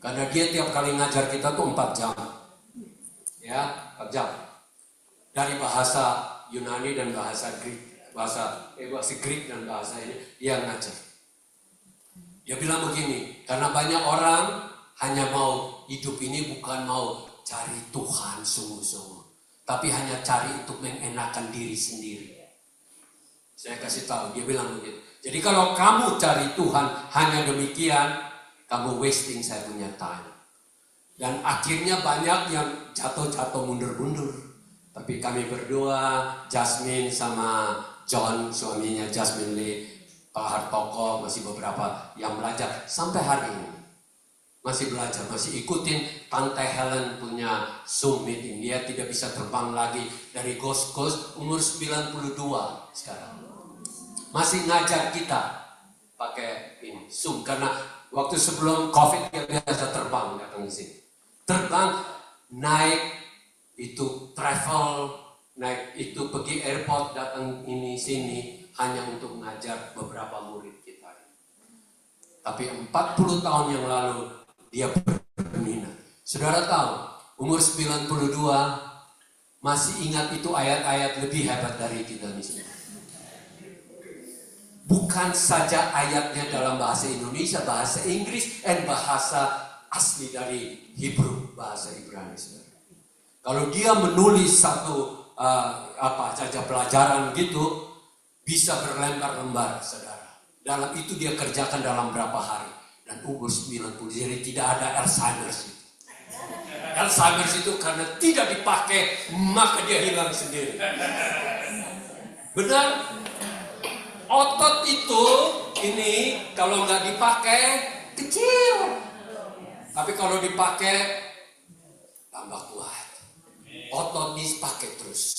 [SPEAKER 1] Karena dia tiap kali ngajar kita tuh 4 jam. Ya, 4 jam. Dari bahasa Yunani dan bahasa Greek, bahasa Greek dan bahasa ini, dia ngajar. Dia bilang begini, karena banyak orang hanya mau hidup ini bukan mau cari Tuhan sungguh-sungguh, tapi hanya cari untuk mengenakan diri sendiri. Saya kasih tahu, dia bilang begitu. Jadi kalau kamu cari Tuhan hanya demikian, kamu wasting saya punya time. Dan akhirnya banyak yang jatuh-jatuh mundur-mundur. Tapi kami berdua, Jasmine sama John, suaminya Jasmine Lee, Pak Hartoko, masih beberapa yang belajar sampai hari ini. Masih belajar, masih ikutin Tante Helen punya Zoom meeting. Dia tidak bisa terbang lagi dari Ghost Coast, umur 92 sekarang. Masih ngajar kita pakai ini Zoom, karena waktu sebelum COVID dia biasa terbang datang di sini. Terbang, naik itu travel, naik itu pergi airport, datang ini sini hanya untuk mengajar beberapa murid kita. Tapi 40 tahun yang lalu dia berminat. Saudara tahu, umur 92 masih ingat itu ayat-ayat lebih hebat dari kita di sini. Bukan saja ayatnya dalam bahasa Indonesia, bahasa Inggris, dan bahasa asli dari Hebrew, bahasa Ibrani. Kalau dia menulis satu apa saja pelajaran gitu, bisa berlembar-lembar, saudara. Dalam itu dia kerjakan dalam berapa hari. Dan umur 90, jadi tidak ada Alzheimer's itu. Alzheimer's itu karena tidak dipakai, maka dia hilang sendiri. Benar? Otot itu, ini kalau nggak dipakai, kecil. Tapi kalau dipakai, tambah kuat. Otot ini pakai terus.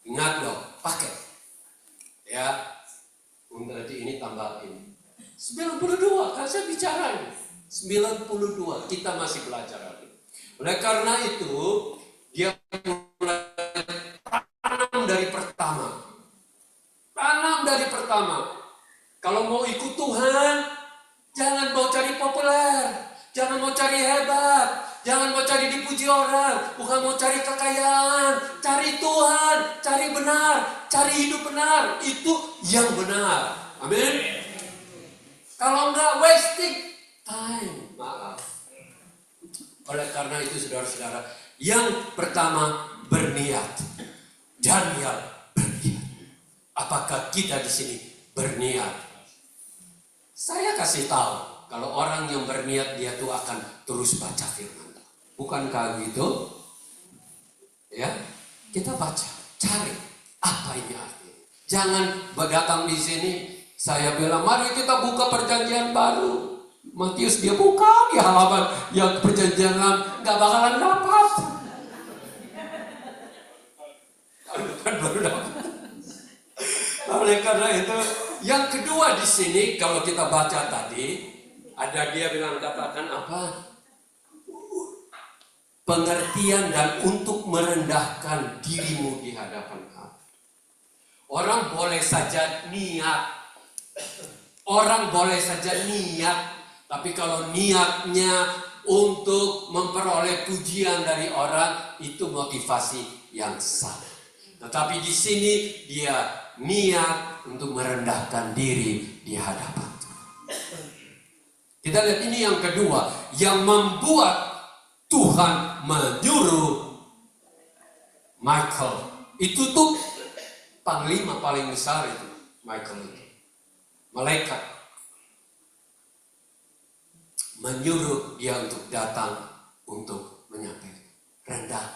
[SPEAKER 1] Ingat loh, pakai. Ya, berarti ini tambah ini. 92, kan saya bicara ini. 92, kita masih belajar lagi. Oleh karena itu, dia mulai tanam dari pertama. Tanam dari pertama. Kalau mau ikut Tuhan, jangan mau cari populer, jangan mau cari hebat, jangan mau cari dipuji orang, bukan mau cari kekayaan, cari Tuhan, cari benar, cari hidup benar, itu yang benar. Amin. Kalau enggak, wasting time. Maaf. Oleh karena itu, saudara-saudara, yang pertama berniat. Daniel berniat. Apakah kita di sini berniat? Saya kasih tahu, kalau orang yang berniat dia tuh akan terus baca firman. Bukankah gitu? Ya, kita baca, cari apa ini artinya. Jangan datang di sini, saya bilang mari kita buka perjanjian baru. Matius dia buka di halaman yang perjanjian lama, nggak bakalan dapat. Kan baru dapat. Oleh karena itu, yang kedua di sini kalau kita baca tadi, ada dia bilang katakan apa? Pengertian dan untuk merendahkan dirimu di hadapan Allah. Orang boleh saja niat. Orang boleh saja niat, tapi kalau niatnya untuk memperoleh pujian dari orang, itu motivasi yang salah. Tetapi di sini dia niat untuk merendahkan diri di hadapan Tuhan. Kita lihat ini yang kedua, yang membuat Tuhan menyuruh Michael. Itu tuh panglima paling besar itu, Michael itu. Malaikat menyuruh dia untuk datang untuk menyampaikan. Rendah,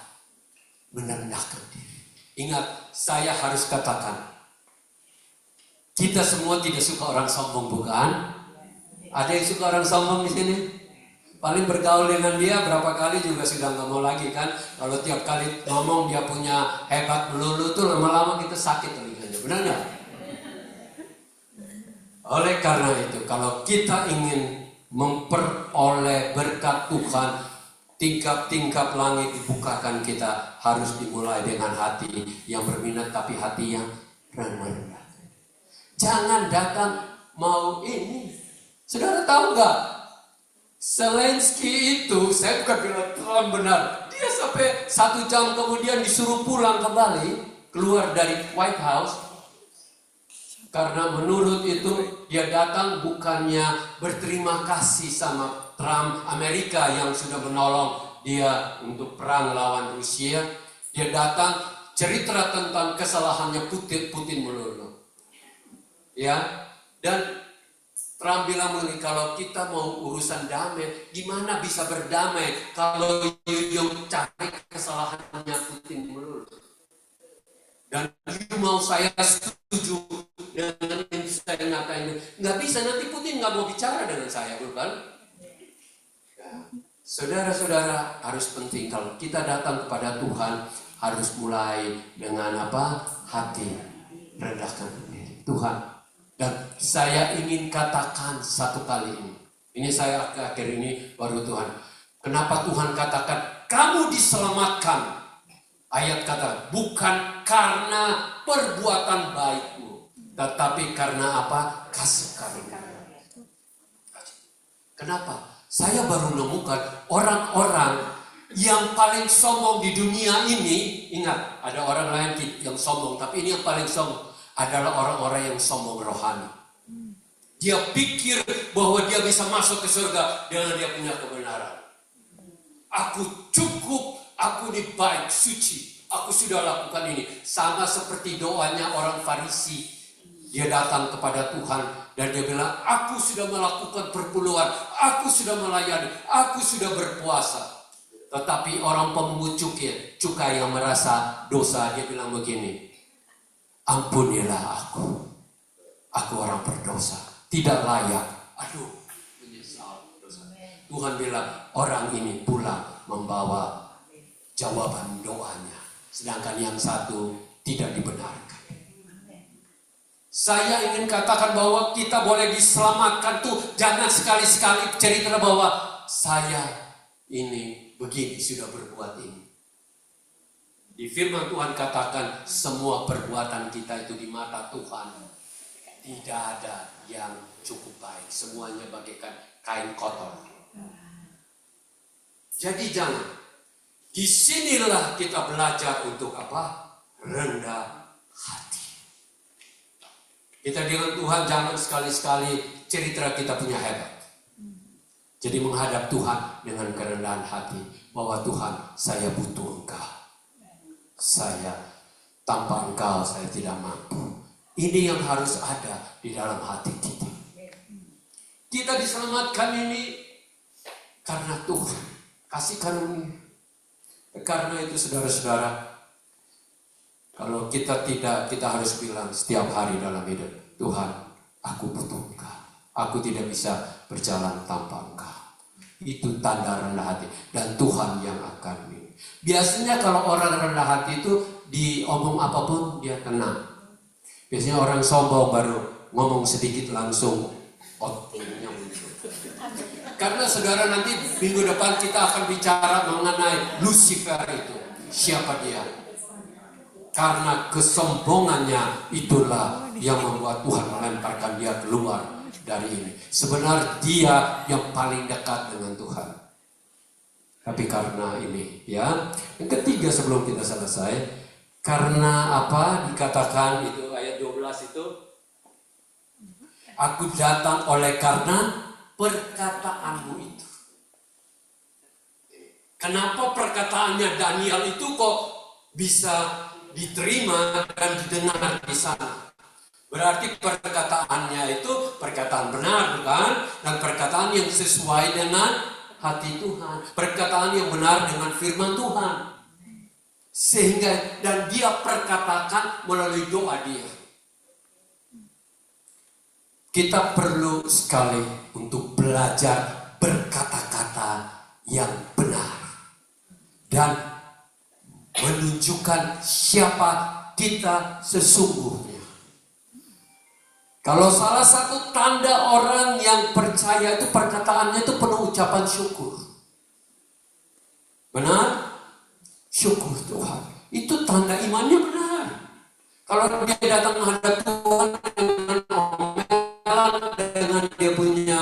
[SPEAKER 1] merendahkan diri. Ingat, saya harus katakan, kita semua tidak suka orang sombong, bukan? Ada yang suka orang sombong di sini? Paling bergaul dengan dia berapa kali juga sudah nggak mau lagi kan? Kalau tiap kali ngomong dia punya hebat melulu tuh lama-lama kita sakit telinganya, benar nggak? Oleh karena itu, kalau kita ingin memperoleh berkat Tuhan, tingkap-tingkap langit dibukakan, kita harus dimulai dengan hati yang berminat tapi hati yang rendah. Jangan datang mau ini. Saudara tahu nggak? Zelensky itu, saya bukan bilang Tuhan benar, dia sampai 1 jam kemudian disuruh pulang kembali, keluar dari White House, karena menurut itu dia datang bukannya berterima kasih sama Trump Amerika yang sudah menolong dia untuk perang lawan Rusia. Dia datang cerita tentang kesalahannya Putin melulu, ya. Dan Trump bilang begini, kalau kita mau urusan damai, gimana bisa berdamai kalau you cari kesalahannya Putin melulu? Dan you mau saya setuju dengan yang saya ngatain, nggak bisa, nanti Putin nggak mau bicara dengan saya, bukan? Ya. Saudara-saudara, harus penting kalau kita datang kepada Tuhan, harus mulai dengan apa? Hati, rendahkan diri. Tuhan, dan saya ingin katakan satu kali ini. Ini saya akhir ini baru Tuhan. Kenapa Tuhan katakan kamu diselamatkan? Ayat kata bukan karena perbuatan baikmu, tetapi karena apa? Kasih karunia. Kenapa? Saya baru menemukan orang-orang yang paling sombong di dunia ini. Ingat, ada orang lain yang sombong, tapi ini yang paling sombong adalah orang-orang yang sombong rohani. Dia pikir bahwa dia bisa masuk ke surga dengan dia punya kebenaran. Aku cukup, aku ini baik, suci, aku sudah lakukan ini. Sama seperti doanya orang Farisi. Dia datang kepada Tuhan dan dia bilang, aku sudah melakukan perpuluhan, aku sudah melayani, aku sudah berpuasa. Tetapi orang pemungut cukai yang merasa dosa, dia bilang begini, ampunilah aku orang berdosa, tidak layak, aduh menyesal dosa. Tuhan bilang orang ini pulang membawa jawaban doanya, sedangkan yang satu tidak dibenarkan. Saya ingin katakan bahwa kita boleh diselamatkan tuh, jangan sekali-sekali cerita bahwa saya ini begini sudah berbuat ini. Di firman Tuhan katakan semua perbuatan kita itu di mata Tuhan tidak ada yang cukup baik. Semuanya bagaikan kain kotor. Jadi jangan. Disinilah kita belajar untuk apa? Rendah hati. Kita dengan Tuhan jangan sekali-sekali cerita kita punya hebat. Jadi menghadap Tuhan dengan kerendahan hati. Bahwa Tuhan, saya butuh Engkau. Saya tanpa Engkau saya tidak mampu. Ini yang harus ada di dalam hati kita. Kita diselamatkan ini karena Tuhan kasih karunia. Karena itu saudara-saudara, kalau kita tidak, kita harus bilang setiap hari dalam hidup, Tuhan, aku butuh Engkau. Aku tidak bisa berjalan tanpa Engkau. Itu tanda rendah hati. Dan Tuhan yang akan ini. Biasanya kalau orang rendah hati itu diomong apapun dia kena. Biasanya orang sombong baru ngomong sedikit langsung otaknya muncul. Karena saudara nanti minggu depan kita akan bicara mengenai Lucifer itu. Siapa dia? Karena kesombongannya itulah yang membuat Tuhan melemparkan dia keluar dari ini. Sebenarnya dia yang paling dekat dengan Tuhan. Tapi karena ini, ya. Yang ketiga sebelum kita selesai, karena apa dikatakan itu ayat 12 itu, aku datang oleh karena perkataanmu itu. Kenapa perkataannya Daniel itu kok bisa diterima dan didengar di sana? Berarti perkataannya itu perkataan benar, bukan? Dan perkataan yang sesuai dengan hati Tuhan. Perkataan yang benar dengan firman Tuhan. Sehingga dan dia perkatakan melalui doa dia. Kita perlu sekali untuk belajar berkata-kata yang benar. Dan menunjukkan siapa kita sesungguhnya. Kalau salah satu tanda orang yang percaya itu perkataannya itu penuh ucapan syukur. Benar? Syukur Tuhan. Itu tanda imannya benar. Kalau dia datang menghadap Tuhan dengan omelan, dengan dia punya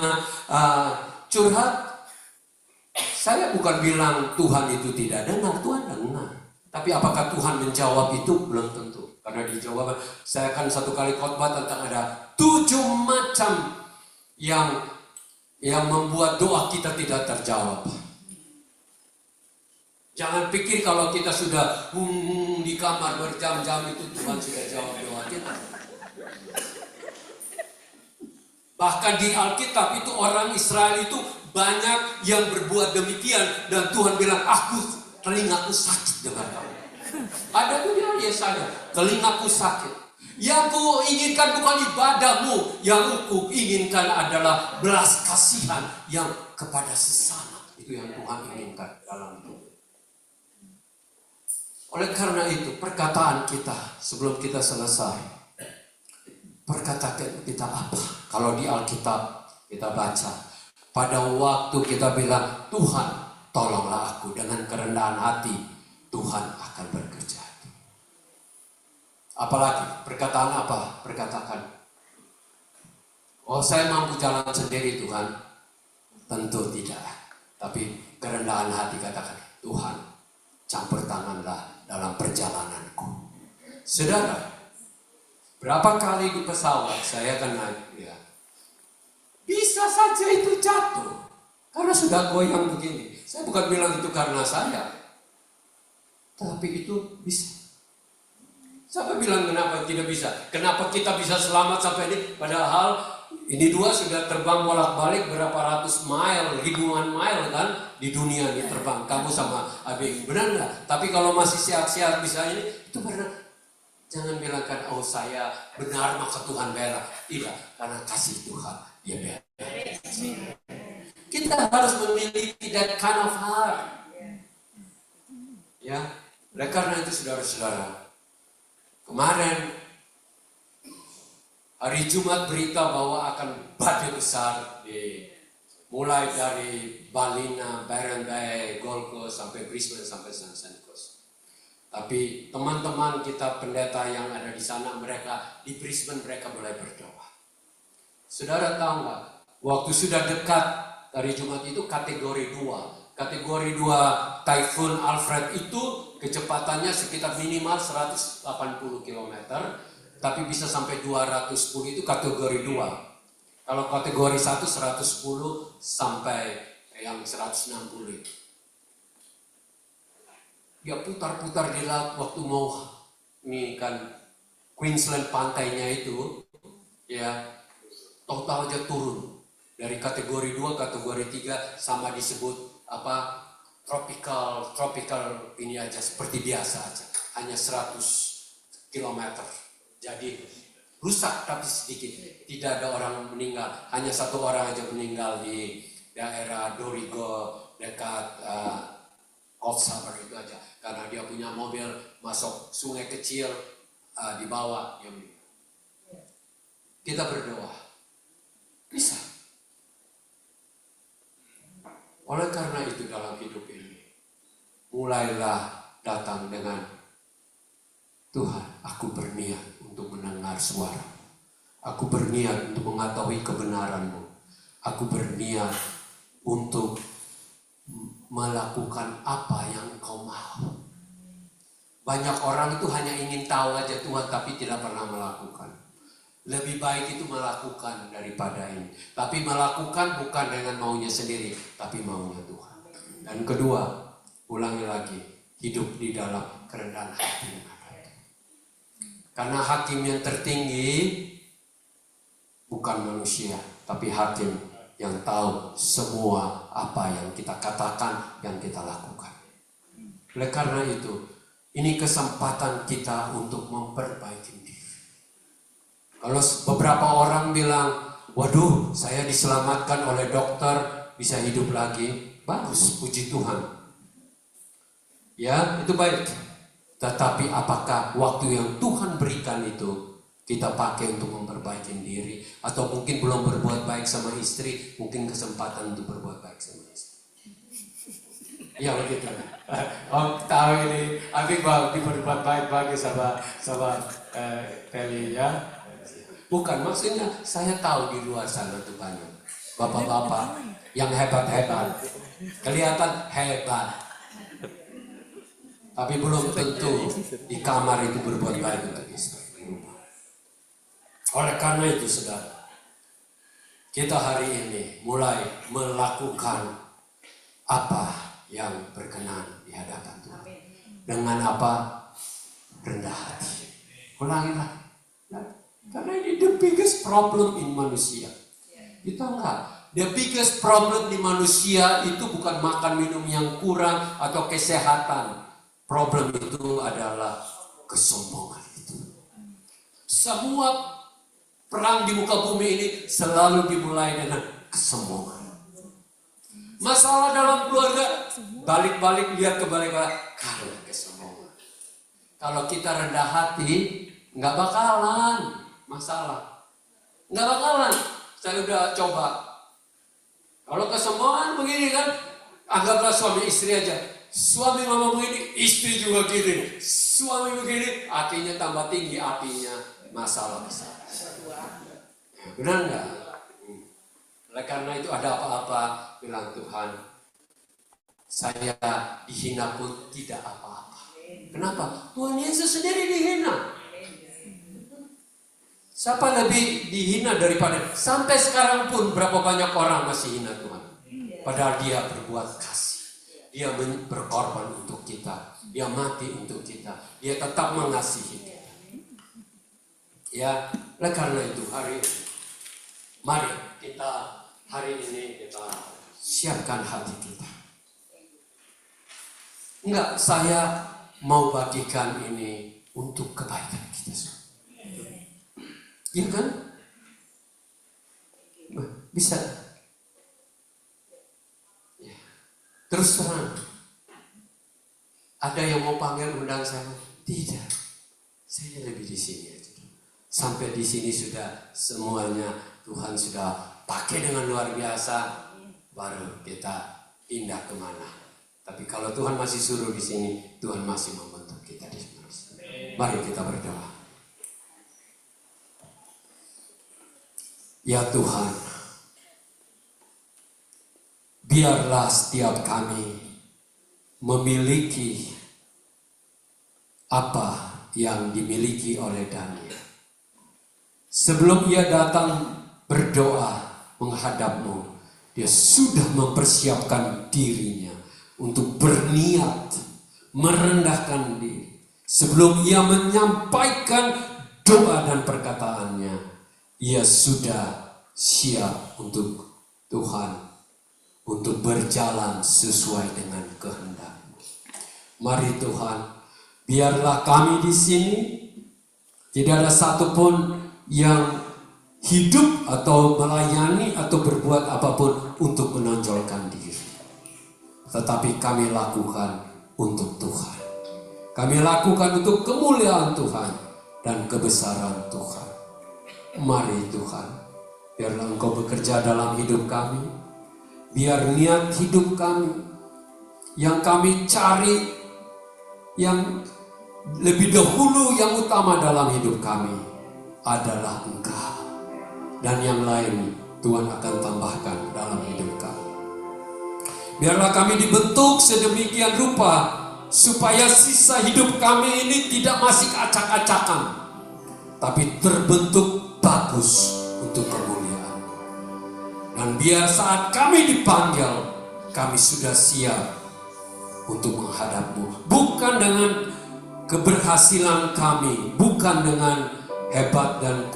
[SPEAKER 1] curhat, saya bukan bilang Tuhan itu tidak dengar, Tuhan dengar. Tapi apakah Tuhan menjawab itu? Belum tentu. Karena dijawab, saya akan satu kali khotbah tentang ada 7 macam yang membuat doa kita tidak terjawab. Jangan pikir kalau kita sudah di kamar berjam-jam itu Tuhan sudah jawab doa kita. Bahkan di Alkitab itu orang Israel itu banyak yang berbuat demikian dan Tuhan bilang, telingaku sakit dengar kamu. Ada dunia Yesaya, telingaku sakit. Yang ku inginkan bukan ibadahmu, yang ku inginkan adalah belas kasihan yang kepada sesama. Itu yang Tuhan inginkan dalam hidup. Oleh karena itu, perkataan kita sebelum kita selesai, perkataan kita apa? Kalau di Alkitab kita baca, pada waktu kita bilang, Tuhan tolonglah aku, dengan kerendahan hati, Tuhan akan bekerja. Apalagi perkataan apa? Perkatakan, saya mampu jalan sendiri Tuhan. Tentu tidak. Tapi kerendahan hati katakan, Tuhan campur tanganlah dalam perjalananku. Saudara, berapa kali di pesawat saya kan naik, ya, bisa saja itu jatuh karena sudah goyang begini. Saya bukan bilang itu karena saya, tapi itu bisa. Siapa bilang kenapa tidak bisa? Kenapa kita bisa selamat sampai ini? Padahal ini dua sudah terbang bolak-balik berapa ratus mile, ribuan mile kan di dunia ini terbang. Kamu sama Abi, benar nggak? Tapi kalau masih sehat-sehat bisa ini, itu benar. Jangan bilangkan, saya benar maka Tuhan bela. Tidak, karena kasih Tuhan dia bela. Kita harus memiliki that kind of heart. Ya, oleh karena itu saudara-saudara, kemarin hari Jumat berita bahwa akan badai besar mulai dari Ballina, Byron Bay, Gold Coast sampai Brisbane sampai Sunshine Coast. Tapi teman-teman kita pendeta yang ada di sana, mereka di Brisbane mereka mulai berdoa. Saudara tahu nggak? Waktu sudah dekat hari Jumat itu kategori 2. Kategori 2 Typhoon Alfred itu kecepatannya sekitar minimal 180 km, tapi bisa sampai 210 itu kategori 2. Kalau kategori 1 110 sampai yang 160 itu. Dia putar-putar di laut waktu mau ini kan Queensland pantainya itu, ya total aja turun dari kategori 2 kategori 3 sama disebut tropical ini aja seperti biasa aja, hanya 100 km. Jadi rusak tapi sedikit, tidak ada orang meninggal, hanya 1 orang aja meninggal di daerah Dorigo dekat Cold Summer itu aja, karena dia punya mobil masuk sungai kecil di bawah dia meninggal. Kita berdoa, bisa. Oleh karena itu dalam hidup ini, mulailah datang dengan Tuhan, aku berniat untuk mendengar suara. Aku berniat untuk mengetahui kebenaran-Mu. Aku berniat untuk melakukan apa yang Engkau mau. Banyak orang itu hanya ingin tahu aja Tuhan, tapi tidak pernah melakukan. Lebih baik itu melakukan daripada ini. Tapi melakukan bukan dengan maunya sendiri, tapi maunya Tuhan. Dan kedua, ulangi lagi, hidup di dalam kerendahan hati. Karena hakim yang tertinggi bukan manusia, tapi hakim yang tahu semua apa yang kita katakan, yang kita lakukan. Oleh karena itu, ini kesempatan kita untuk memperbaiki diri. Kalau beberapa orang bilang, waduh, saya diselamatkan oleh dokter, bisa hidup lagi. Bagus, puji Tuhan. Ya, itu baik. Tetapi apakah waktu yang Tuhan berikan itu kita pakai untuk memperbaiki diri? Atau mungkin belum berbuat baik sama istri, mungkin kesempatan untuk berbuat baik sama istri. Ya begitu. Om tahu ini, Abi mau berbuat baik bagi sama Teli ya. Bukan, maksudnya saya tahu di luar sana tuh banyak bapak-bapak yang hebat-hebat, kelihatan hebat, tapi belum tentu di kamar itu berbuat baik untuk istri. Oleh karena itu, saudara, kita hari ini mulai melakukan apa yang berkenan di hadapan Tuhan. Dengan apa? Rendah hati. Ulangilah. Karena ini the biggest problem in manusia. Kita enggak. The biggest problem di manusia itu bukan makan minum yang kurang atau kesehatan. Problem itu adalah kesombongan itu. Semua perang di muka bumi ini selalu dimulai dengan kesombongan. Masalah dalam keluarga, balik-balik lihat kebalik-balik karena kesombongan. Kalau kita rendah hati, nggak bakalan masalah. Nggak bakalan. Saya udah coba. Kalau kesombongan begini kan, anggaplah suami istri aja. Suami mama begini, istri juga gini. Suami begini, apinya tambah tinggi apinya. Masalah besar. Ya, benar nggak? Oleh karena itu ada apa-apa, bilang Tuhan, saya dihina pun tidak apa-apa. Kenapa? Tuhan Yesus sendiri dihina. Siapa lebih dihina daripada, sampai sekarang pun berapa banyak orang masih hina Tuhan. Padahal dia berbuat kasih. Dia berkorban untuk kita. Dia mati untuk kita. Dia tetap mengasihi kita. Ya, oleh karena itu hari ini, mari kita hari ini kita siapkan hati kita. Enggak, saya mau bagikan ini untuk kebaikan kita semua. Iya kan? Bisa. Ya. Terus terang, ada yang mau panggil undang saya? Tidak. Saya lebih di sini aja. Sampai di sini sudah semuanya Tuhan sudah pakai dengan luar biasa. Baru kita pindah kemana. Tapi kalau Tuhan masih suruh di sini, Tuhan masih membentuk kita di sini. Mari kita berdoa. Ya Tuhan, biarlah setiap kami memiliki apa yang dimiliki oleh Daniel. Sebelum ia datang berdoa menghadap-Mu, dia sudah mempersiapkan dirinya untuk berniat merendahkan diri. Sebelum ia menyampaikan doa dan perkataannya, ia sudah siap untuk Tuhan, untuk berjalan sesuai dengan kehendak-Mu. Mari Tuhan, biarlah kami di sini tidak ada satupun yang hidup atau melayani atau berbuat apapun untuk menonjolkan diri. Tetapi kami lakukan untuk Tuhan. Kami lakukan untuk kemuliaan Tuhan dan kebesaran Tuhan. Mari Tuhan, biarlah Engkau bekerja dalam hidup kami. Biar niat hidup kami yang kami cari, yang lebih dahulu yang utama dalam hidup kami adalah Engkau. Dan yang lain Tuhan akan tambahkan dalam hidup kami. Biarlah kami dibentuk sedemikian rupa supaya sisa hidup kami ini tidak masih acak-acakan, tapi terbentuk bagus untuk kemuliaan. Dan biar saat kami dipanggil, kami sudah siap untuk menghadap-Mu. Bukan dengan keberhasilan kami, bukan dengan hebat dan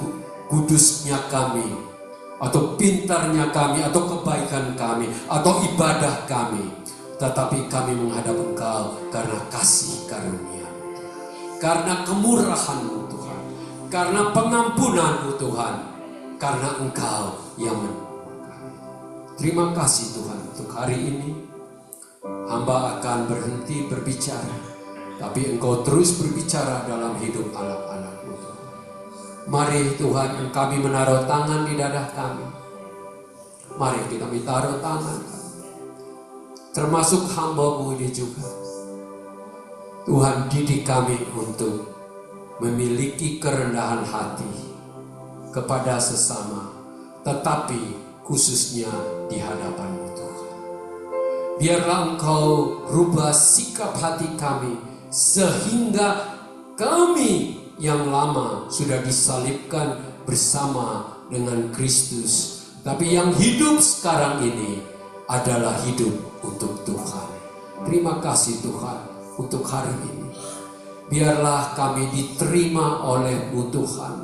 [SPEAKER 1] kudusnya kami, atau pintarnya kami, atau kebaikan kami, atau ibadah kami. Tetapi kami menghadap Engkau karena kasih karunia, karena kemurahan-Mu Tuhan, karena pengampunan-Mu Tuhan, karena Engkau yang menolong kami. Terima kasih Tuhan untuk hari ini. Hamba akan berhenti berbicara, tapi Engkau terus berbicara dalam hidup anak-anak-Mu Tuhan. Mari Tuhan, kami menaruh tangan di dadah kami. Mari kami taruh tangan kami, termasuk hamba-Mu ini juga. Tuhan, didik kami untuk memiliki kerendahan hati kepada sesama, tetapi khususnya di hadapan-Mu Tuhan. Biarlah Engkau rubah sikap hati kami, sehingga kami yang lama sudah disalibkan bersama dengan Kristus, tapi yang hidup sekarang ini adalah hidup untuk Tuhan. Terima kasih Tuhan untuk hari ini. Biarlah kami diterima oleh-Mu Tuhan.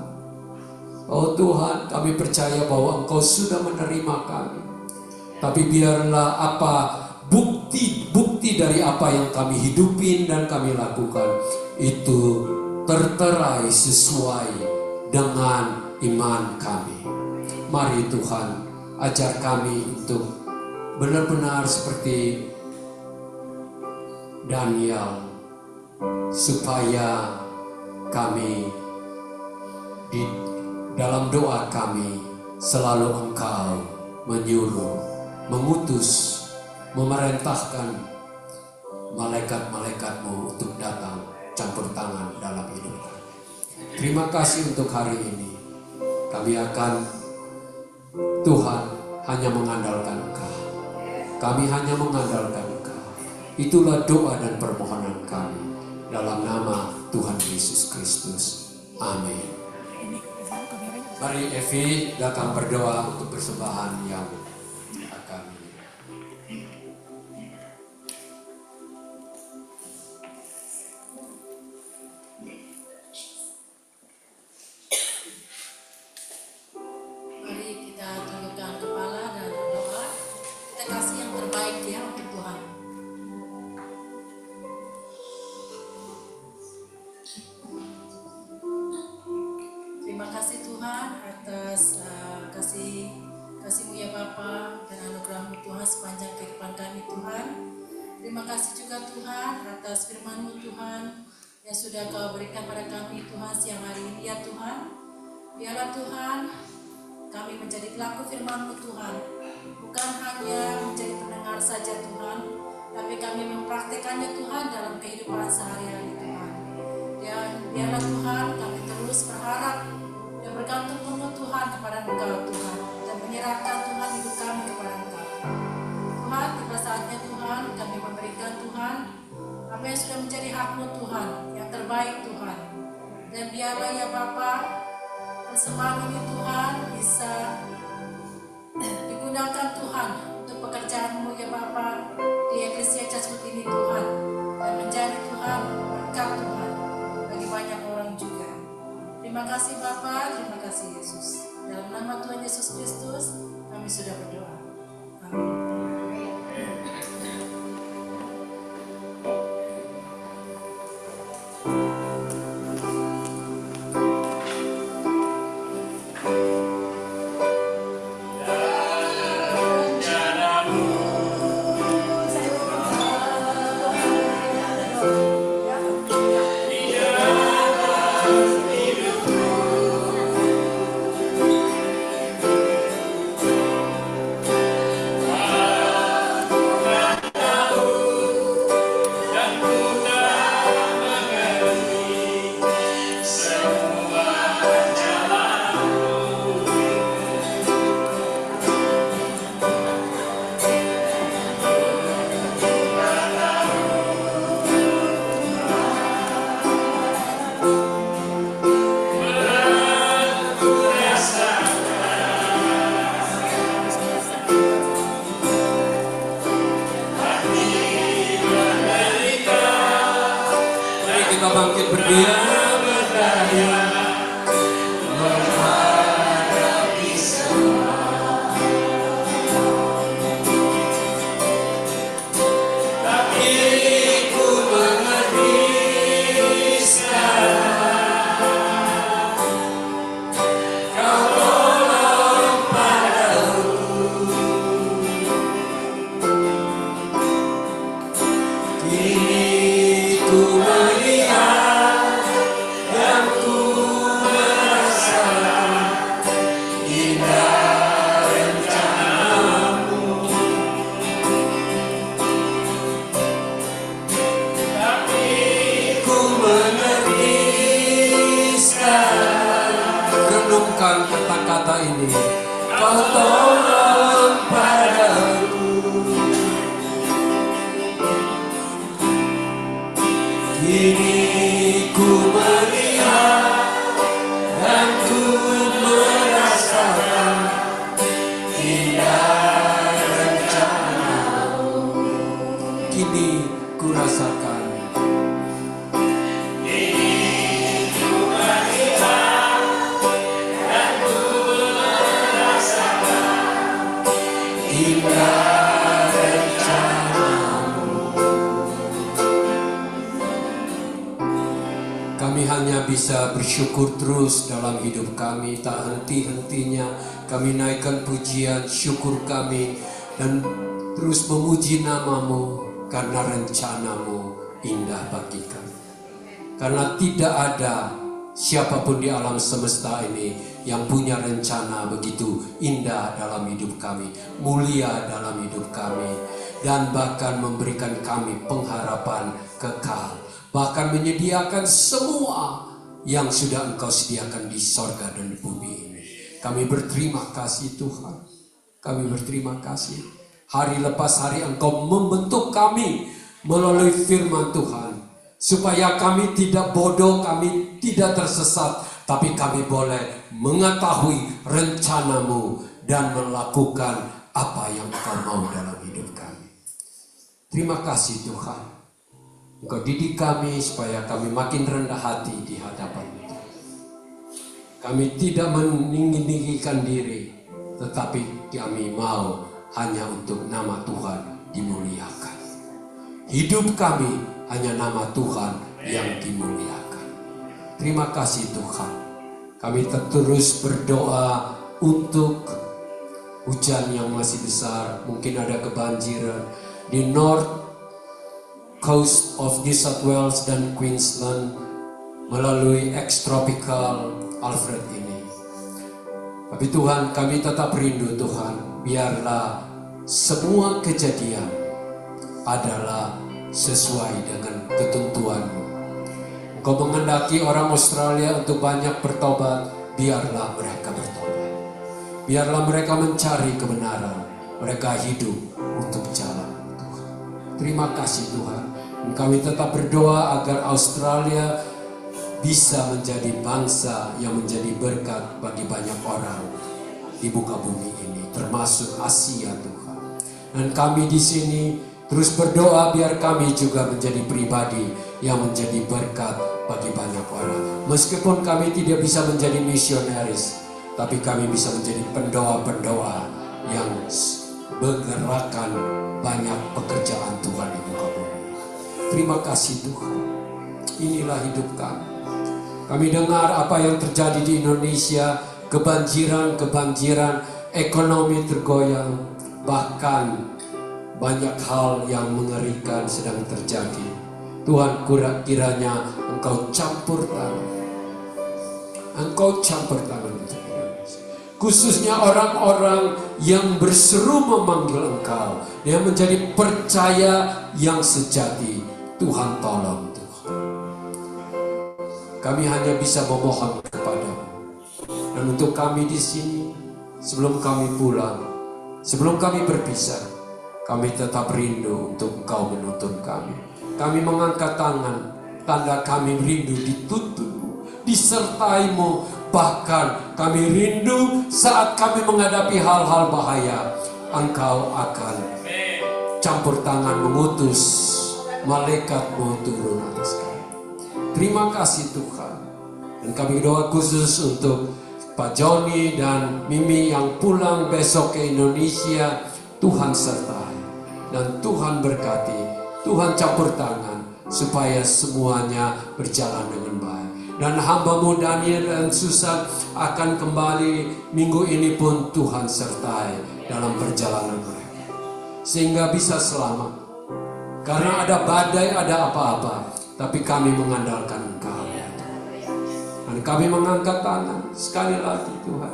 [SPEAKER 1] Oh Tuhan, kami percaya bahwa Engkau sudah menerima kami. Tapi biarlah apa bukti dari apa yang kami hidupin dan kami lakukan itu terterai sesuai dengan iman kami. Mari Tuhan, ajar kami untuk benar-benar seperti Daniel, supaya kami di dalam doa kami selalu Engkau menyuruh, mengutus, memerintahkan malaikat-malaikat-Mu untuk datang campur tangan dalam hidup kami. Terima kasih untuk hari ini. Kami akan, Tuhan, hanya mengandalkan Engkau. Kami hanya mengandalkan Engkau. Itulah doa dan permohonan kami dalam nama Tuhan Yesus Kristus. Amin. Mari Evi datang berdoa untuk persembahan yang akan.
[SPEAKER 2] Mari kita tundukkan kepala dan berdoa. Kita kasih yang terbaik ya untuk Tuhan. Terima kasih Tuhan atas kasih-Mu ya Bapa dan anugerah-Mu Tuhan sepanjang kehidupan kami Tuhan. Terima kasih juga Tuhan atas firman-Mu Tuhan yang sudah Kau berikan pada kami Tuhan siang hari ini ya Tuhan. Biarlah Tuhan kami menjadi pelaku firman-Mu Tuhan, bukan hanya menjadi pendengar saja Tuhan, tapi kami mempraktikannya Tuhan dalam kehidupan sehari-hari Tuhan. Dan biarlah Tuhan kami terus berharap dan bergantung penuh Tuhan kepada Engkau Tuhan, dan menyerahkan Tuhan hidup kami kepada Engkau. Tuhan, tiba saatnya Tuhan kami memberikan Tuhan apa yang sudah menjadi hak-Mu Tuhan, yang terbaik Tuhan. Dan biarlah ya Bapa, persembahan ini Tuhan bisa digunakan Tuhan untuk pekerjaan-Mu ya Bapa di Eklesia Cascut ini Tuhan, dan menjadi Tuhan berkat Tuhan bagi banyak orang juga. Terima kasih Bapa, terima kasih Yesus. Dalam nama Tuhan Yesus Kristus kami sudah berdoa. Amin.
[SPEAKER 1] Kita bangkit berdiri. Menghadapi semua melihat dan ku merasakan indah rencanamu. Tapi ku mengerti sekarang. Renungkan kata-kata ini. Kau tolong padaku. Kini ku melihat dan ku merasakan indah rencanamu. Kini ku rasakan. Kini ku melihat dan ku merasakan indah. Kami hanya bisa bersyukur terus dalam hidup kami, tak henti-hentinya kami naikkan pujian syukur kami dan terus memuji namamu karena rencanamu indah bagi kami. Karena tidak ada siapapun di alam semesta ini yang punya rencana begitu indah dalam hidup kami, mulia dalam hidup kami, dan bahkan memberikan kami pengharapan kekal. Bahkan menyediakan semua yang sudah Engkau sediakan di sorga dan di bumi ini. Kami berterima kasih Tuhan. Kami berterima kasih. Hari lepas hari Engkau membentuk kami melalui firman Tuhan. Supaya kami tidak bodoh, kami tidak tersesat. Tapi kami boleh mengetahui rencanamu dan melakukan apa yang Engkau mau dalam hidup kami. Terima kasih Tuhan. Engkau didik kami supaya kami makin rendah hati di hadapan-Mu. Kami tidak meninggikan diri, tetapi kami mau hanya untuk nama Tuhan dimuliakan. Hidup kami hanya nama Tuhan yang dimuliakan. Terima kasih Tuhan. Kami terus berdoa untuk hujan yang masih besar, mungkin ada kebanjiran di North Coast of New South Wales dan Queensland melalui ex-tropical Alfred ini. Tapi Tuhan, kami tetap rindu Tuhan, biarlah semua kejadian adalah sesuai dengan ketentuan-Mu. Engkau menghendaki orang Australia untuk banyak bertobat, biarlah mereka bertobat. Biarlah mereka mencari kebenaran, mereka hidup untuk jalan Tuhan. Terima kasih Tuhan. Kami tetap berdoa agar Australia bisa menjadi bangsa yang menjadi berkat bagi banyak orang di muka bumi ini, termasuk Asia Tuhan. Dan kami di sini terus berdoa biar kami juga menjadi pribadi yang menjadi berkat bagi banyak orang. Meskipun kami tidak bisa menjadi misionaris, tapi kami bisa menjadi pendoa-pendoa yang menggerakkan banyak pekerjaan Tuhan di muka bumi. Terima kasih Tuhan. Inilah hidup kami. Kami dengar apa yang terjadi di Indonesia, kebanjiran, ekonomi tergoyang, bahkan banyak hal yang mengerikan sedang terjadi. Tuhan, kiranya Engkau campur tangan. Engkau campur tangan untuk Indonesia. Khususnya orang-orang yang berseru memanggil Engkau, yang menjadi percaya yang sejati. Tuhan tolong Tuhan. Kami hanya bisa memohon kepada-Mu. Dan untuk kami di sini, sebelum kami pulang, sebelum kami berpisah, kami tetap rindu untuk Engkau menuntun kami. Kami mengangkat tangan, tanda kami rindu dituntun-Mu, disertai-Mu. Bahkan kami rindu saat kami menghadapi hal-hal bahaya, Engkau akan campur tangan mengutus malaikat-Mu turun atas kami. Terima kasih Tuhan. Dan kami doa khusus untuk Pak Joni dan Mimi yang pulang besok ke Indonesia. Tuhan sertai dan Tuhan berkati, Tuhan campur tangan supaya semuanya berjalan dengan baik. Dan hamba-Mu Daniel dan Susan akan kembali minggu ini pun Tuhan sertai dalam perjalanan mereka, sehingga bisa selamat. Karena ada badai, ada apa-apa, tapi kami mengandalkan Engkau. Dan kami mengangkat tangan sekali lagi Tuhan.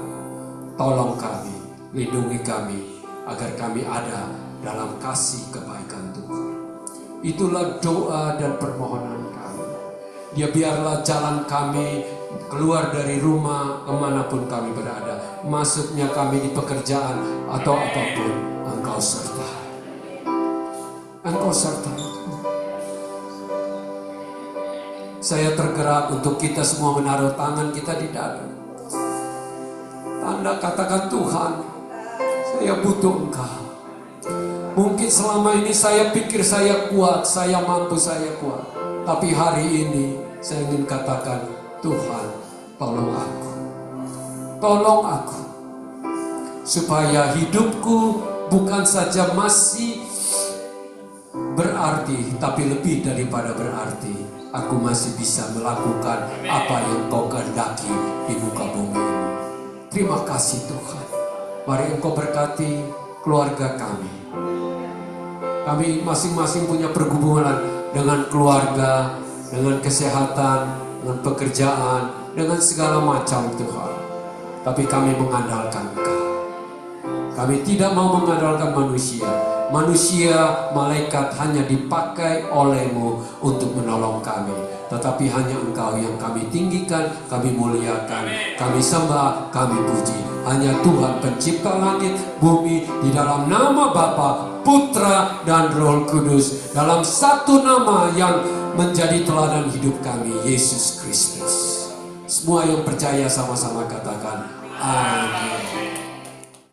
[SPEAKER 1] Tolong kami, lindungi kami, agar kami ada dalam kasih kebaikan Tuhan. Itulah doa dan permohonan kami. Ya biarlah jalan kami keluar dari rumah kemanapun kami berada, masuknya kami di pekerjaan atau apapun, Engkau sertai. Engkau sertai. Saya tergerak untuk kita semua menaruh tangan kita di dada. Tanda katakan, Tuhan, saya butuh Engkau. Mungkin selama ini saya pikir saya kuat, saya mampu, saya kuat. Tapi hari ini saya ingin katakan, Tuhan, tolong aku. Tolong aku. Supaya hidupku bukan saja masih berarti, tapi lebih daripada berarti. Aku masih bisa melakukan apa yang Kau kehendaki di muka bumi ini. Terima kasih Tuhan. Mari Engkau berkati keluarga kami. Kami masing-masing punya pergumulan dengan keluarga, dengan kesehatan, dengan pekerjaan, dengan segala macam Tuhan. Tapi kami mengandalkan Engkau. Kami tidak mau mengandalkan manusia. Manusia, malaikat hanya dipakai oleh-Mu untuk menolong kami. Tetapi hanya Engkau yang kami tinggikan, kami muliakan, kami sembah, kami puji. Hanya Tuhan pencipta langit, bumi, di dalam nama Bapa, Putra, dan Roh Kudus. Dalam satu nama yang menjadi teladan hidup kami, Yesus Kristus. Semua yang percaya sama-sama katakan, amin.